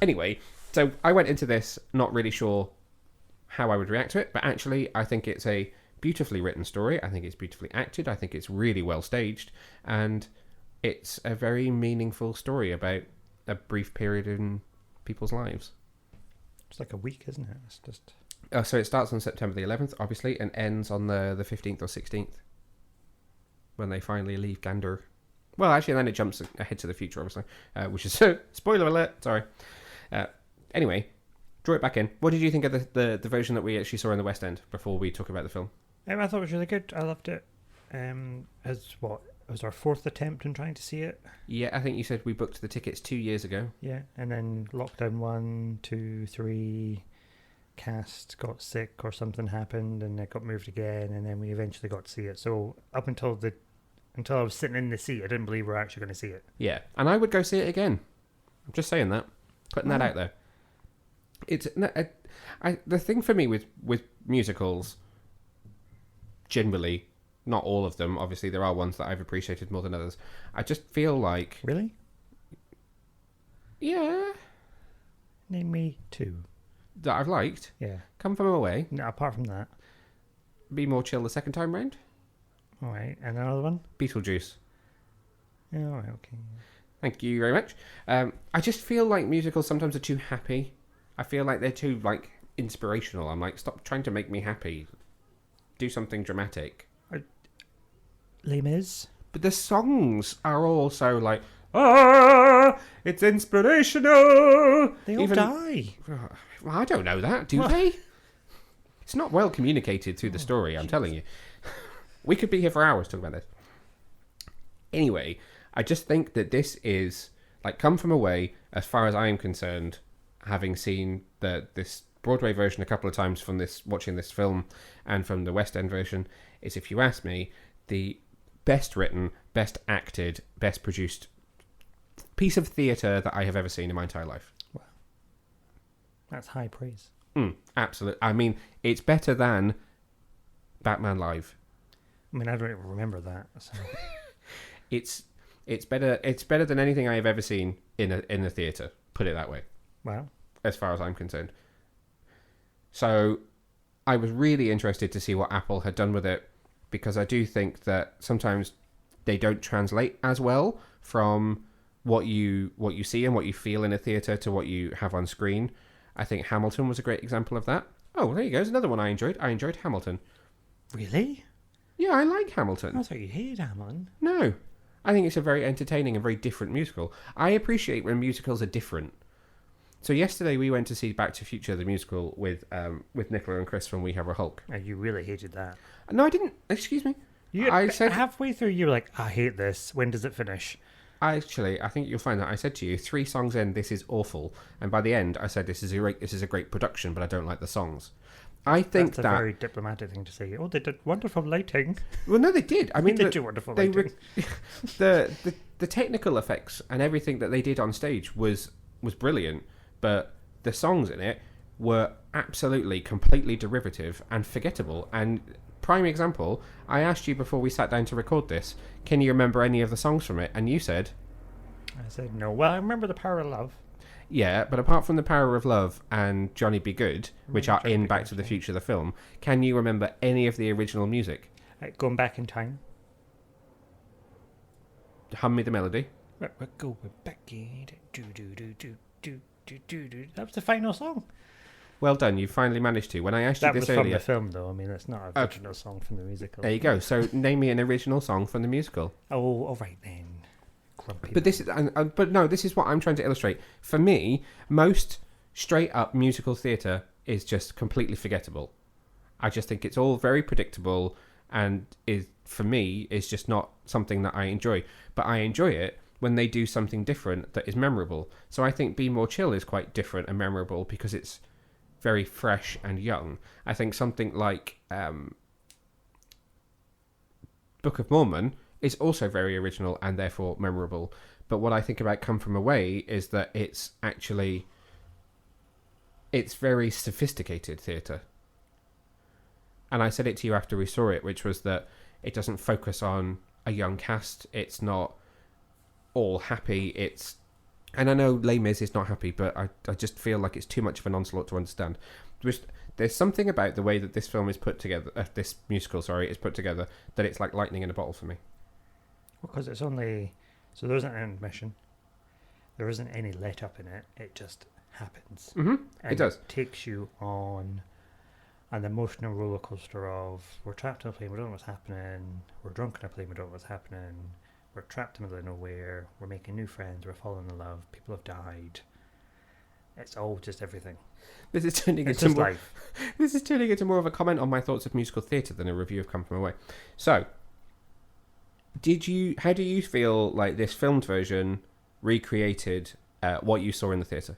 Anyway, so I went into this not really sure how I would react to it, but actually I think it's a beautifully written story. I think it's beautifully acted. I think it's really well staged, and it's a very meaningful story about a brief period in people's lives. It's like a week, isn't it? It's just... So it starts on September the 11th, obviously, and ends on the 15th or 16th, when they finally leave Gander. Well, actually, then it jumps ahead to the future, obviously, which is... spoiler alert, sorry. Anyway, draw it back in. What did you think of the version that we actually saw in the West End before we talk about the film? I thought it was really good. I loved it. It was our fourth attempt in trying to see it. Yeah, I think you said we booked the tickets 2 years ago. Yeah, and then lockdown 1, 2, 3, cast got sick or something happened, and it got moved again, and then we eventually got to see it. So up until I was sitting in the seat, I didn't believe we were actually going to see it. Yeah, and I would go see it again. I'm just saying that, putting that out there. It's the thing for me with musicals. Generally, not all of them. Obviously, there are ones that I've appreciated more than others. I just feel like... Really? Yeah. Name me 2. That I've liked. Yeah. Come From Away. No, apart from that. Be More Chill the second time round. All right. And another one? Beetlejuice. Yeah, all right, okay. Thank you very much. I just feel like musicals sometimes are too happy. I feel like they're too, inspirational. I'm like, stop trying to make me happy. Do something dramatic. Les Mis? But the songs are all so it's inspirational. They all die. Well, I don't know that. Do they? It's not well communicated through the story, I'm telling you. We could be here for hours talking about this. Anyway, I just think that this is, Come From Away, as far as I am concerned, having seen this Broadway version a couple of times from watching this film and from the West End version, is, if you ask me, the best written, best acted, best produced piece of theatre that I have ever seen in my entire life. Wow. That's high praise. Absolutely. I mean, it's better than Batman Live. I mean, I don't even remember that. So. It's better. It's better than anything I have ever seen in a theatre. Put it that way. Wow. As far as I'm concerned. So, I was really interested to see what Apple had done with it, because I do think that sometimes they don't translate as well from what you see and what you feel in a theatre to what you have on screen. I think Hamilton was a great example of that. Oh, there you go. There's another one I enjoyed. I enjoyed Hamilton. Really? Yeah, I like Hamilton. I thought you hated Hamilton. No. I think it's a very entertaining and very different musical. I appreciate when musicals are different. So yesterday we went to see Back to the Future, the musical, with Nicola and Chris from We Have a Hulk. Oh, you really hated that. No, I didn't. Excuse me. I said halfway through you were like, I hate this. When does it finish? I think you'll find that I said to you 3 songs in, this is awful, and by the end I said this is a great production, but I don't like the songs. I think that's a very diplomatic thing to say. Oh, they did wonderful lighting. Well, no, they did. I mean, they did do wonderful lighting. The technical effects and everything that they did on stage was brilliant, but the songs in it were absolutely, completely derivative and forgettable. And prime example, I asked you before we sat down to record this, can you remember any of the songs from it? And you said... I said no. Well, I remember The Power of Love. Yeah, but apart from The Power of Love and Johnny Be Good, which are in Back to the Future, the film, can you remember any of the original music? Going Back in Time. Hum me the melody. We're going back in. Do. That was the final song. Well done, you finally managed to. When I asked you this earlier... That was from earlier... the film, though. I mean, it's not an original song from the musical. There you go. So, name me an original song from the musical. Oh, all right then. Grumpy. But this is... but no, this is what I'm trying to illustrate. For me, most straight-up musical theatre is just completely forgettable. I just think it's all very predictable and for me, is just not something that I enjoy. But I enjoy it when they do something different that is memorable. So I think Be More Chill is quite different and memorable because it's very fresh and young. I think something like Book of Mormon is also very original and therefore memorable. But what I think about Come From Away is that it's very sophisticated theatre. And I said it to you after we saw it, which was that it doesn't focus on a young cast. It's not all happy. And I know Les Mis is not happy, but I just feel like it's too much of an onslaught to understand. There's something about the way that this film is put together, this musical, is put together, that it's like lightning in a bottle for me. Because it's only... So there isn't an intermission. There isn't any let-up in it. It just happens. Mm-hmm. It does. It takes you on an emotional roller coaster of, we're trapped in a plane, we don't know what's happening, we're drunk in a plane, we don't know what's happening, we're trapped in the middle of nowhere, we're making new friends, we're falling in love, people have died. It's all just everything. This is turning into more of a comment on my thoughts of musical theatre than a review of Come From Away. So, how do you feel like this filmed version recreated what you saw in the theatre?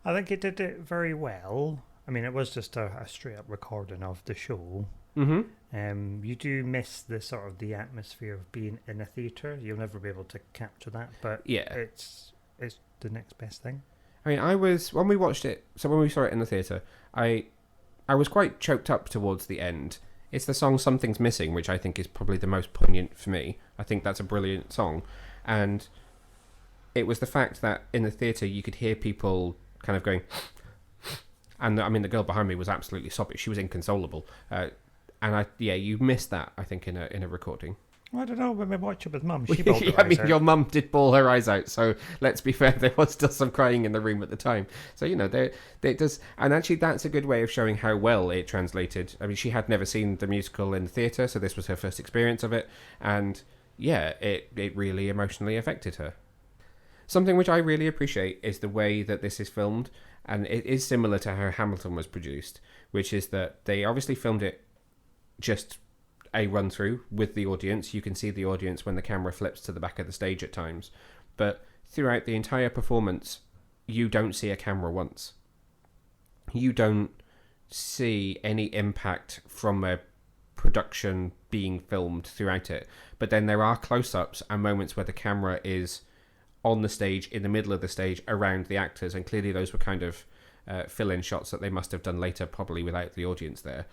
I think it did it very well. I mean, it was just a straight up recording of the show. Mm-hmm. You do miss the atmosphere of being in a theatre. You'll never be able to capture that, but yeah, it's the next best thing. I mean, when we watched it, so when we saw it in the theatre, I was quite choked up towards the end. It's the song Something's Missing, which I think is probably the most poignant for me. I think that's a brilliant song. And it was the fact that in the theatre you could hear people kind of going... And I mean, the girl behind me was absolutely sobbing. She was inconsolable. You missed that, I think, in a recording. Well, I don't know, when we watched it with Mum, she bawled her eyes I mean, out. your mum did bawl her eyes out, so let's be fair, there was still some crying in the room at the time. So, it does... And actually, that's a good way of showing how well it translated. I mean, she had never seen the musical in the theatre, so this was her first experience of it. And, yeah, it really emotionally affected her. Something which I really appreciate is the way that this is filmed, and it is similar to how Hamilton was produced, which is that they obviously filmed it just a run through with the audience. You can see the audience when the camera flips to the back of the stage at times, but throughout the entire performance, you don't see a camera once. You don't see any impact from a production being filmed throughout it. But then there are close-ups and moments where the camera is on the stage, in the middle of the stage, around the actors, and clearly those were kind of fill-in shots that they must have done later, probably without the audience there.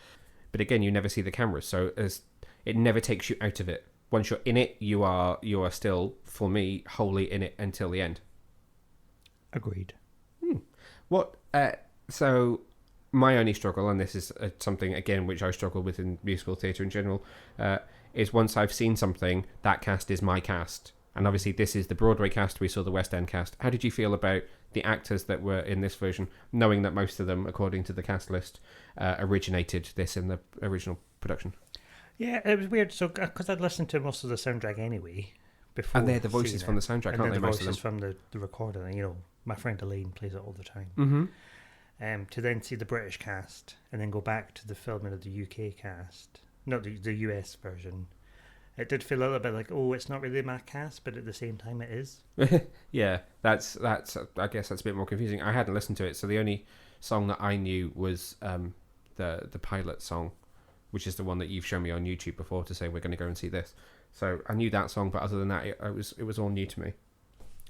But again, you never see the cameras, so it never takes you out of it. Once you're in it, you are still, for me, wholly in it until the end. Agreed. What? So my only struggle, and this is something again which I struggle with in musical theatre in general, is once I've seen something, that cast is my cast. And obviously this is the Broadway cast, we saw the West End cast. How did you feel about the actors that were in this version, knowing that most of them, according to the cast list, originated this in the original production? Yeah, it was weird. So, because I'd listened to most of the soundtrack anyway before. And they're the voices from the soundtrack, aren't they, most of them? And the voices from the recording. You know, my friend Elaine plays it all the time. Mm-hmm. To then see the British cast and then go back to the filming of the UK cast, not the US version. It did feel a little bit like, oh, it's not really my cast, but at the same time it is. Yeah, that's. I guess that's a bit more confusing. I hadn't listened to it, so the only song that I knew was the pilot song, which is the one that you've shown me on YouTube before to say we're going to go and see this. So I knew that song, but other than that, it was all new to me.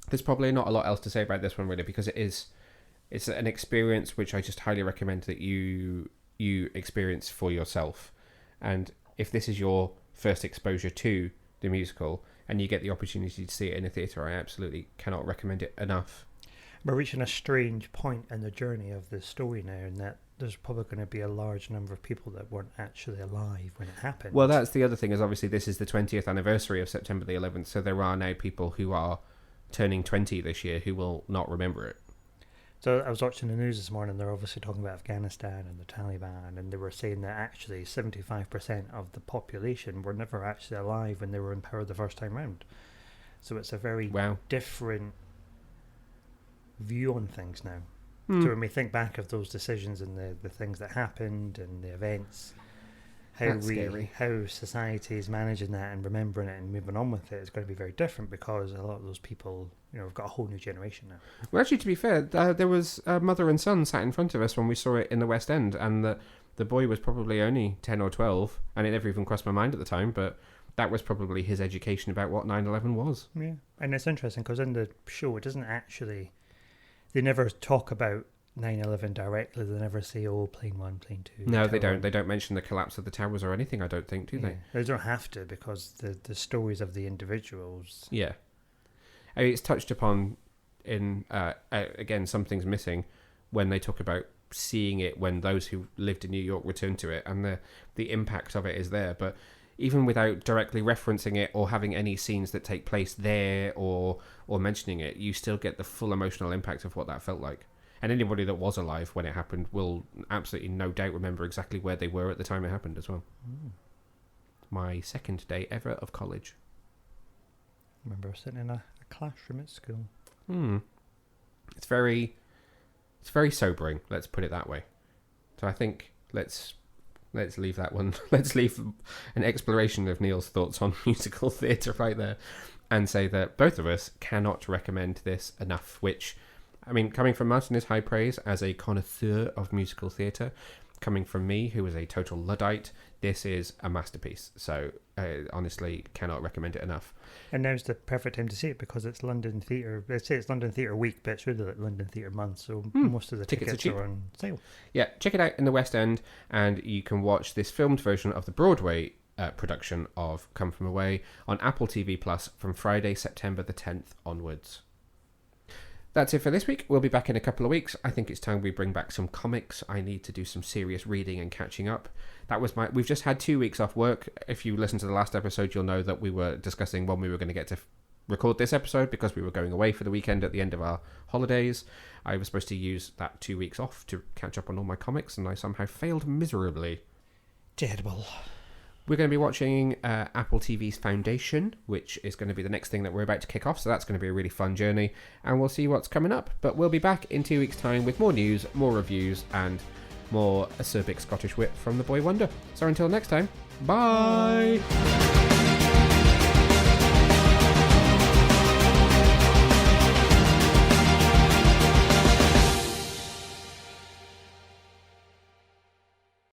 There's probably not a lot else to say about this one really, because it's an experience which I just highly recommend that you experience for yourself. And if this is your first exposure to the musical and you get the opportunity to see it in a theatre, I absolutely cannot recommend it enough. We're reaching a strange point in the journey of the story now, in that there's probably going to be a large number of people that weren't actually alive when it happened. Well, that's the other thing, is obviously this is the 20th anniversary of September the 11th, so there are now people who are turning 20 this year who will not remember it. So I was watching the news this morning, they're obviously talking about Afghanistan and the Taliban, and they were saying that actually 75% of the population were never actually alive when they were in power the first time round. So it's a very different view on things now. So when we think back of those decisions and the things that happened and the events, how society is managing that and remembering it and moving on with it is going to be very different, because a lot of those people, we've got a whole new generation now. Well, actually, to be fair, there was a mother and son sat in front of us when we saw it in the West End, and the boy was probably only 10 or 12, and it never even crossed my mind at the time, but that was probably his education about what 9/11 was. Yeah, and it's interesting because in the show it doesn't actually, they never talk about 9/11 directly. They never say, oh, plane 1, plane 2. No, they don't. They don't mention the collapse of the towers or anything, I don't think, do they? They don't have to, because the stories of the individuals. Yeah. I mean, it's touched upon in, again, something's missing when they talk about seeing it when those who lived in New York returned to it, and the impact of it is there. But even without directly referencing it or having any scenes that take place there or mentioning it, you still get the full emotional impact of what that felt like. And anybody that was alive when it happened will absolutely no doubt remember exactly where they were at the time it happened as well. My second day ever of college. I remember sitting in a classroom at school. It's very sobering, let's put it that way. So I think let's leave that one. Let's leave an exploration of Neil's thoughts on musical theatre right there, and say that both of us cannot recommend this enough, which, I mean, coming from Martin is high praise as a connoisseur of musical theatre. Coming from me, who is a total Luddite, this is a masterpiece. So I honestly cannot recommend it enough. And now's the perfect time to see it, because it's London Theatre. They say it's London Theatre Week, but it's really like London Theatre Month, so most of the tickets are on sale. Yeah, check it out in the West End, and you can watch this filmed version of the Broadway production of Come From Away on Apple TV Plus from Friday, September the 10th onwards. That's it for this week. We'll be back in a couple of weeks. I think it's time we bring back some comics. I need to do some serious reading and catching up. We've just had 2 weeks off work. If you listen to the last episode, you'll know that we were discussing when we were going to get to record this episode, because we were going away for the weekend at the end of our holidays. I was supposed to use that 2 weeks off to catch up on all my comics, and I somehow failed miserably. Terrible. We're going to be watching Apple TV's Foundation, which is going to be the next thing that we're about to kick off, so that's going to be a really fun journey, and we'll see what's coming up. But we'll be back in 2 weeks' time with more news, more reviews, and more acerbic Scottish wit from the Boy Wonder. So until next time, bye!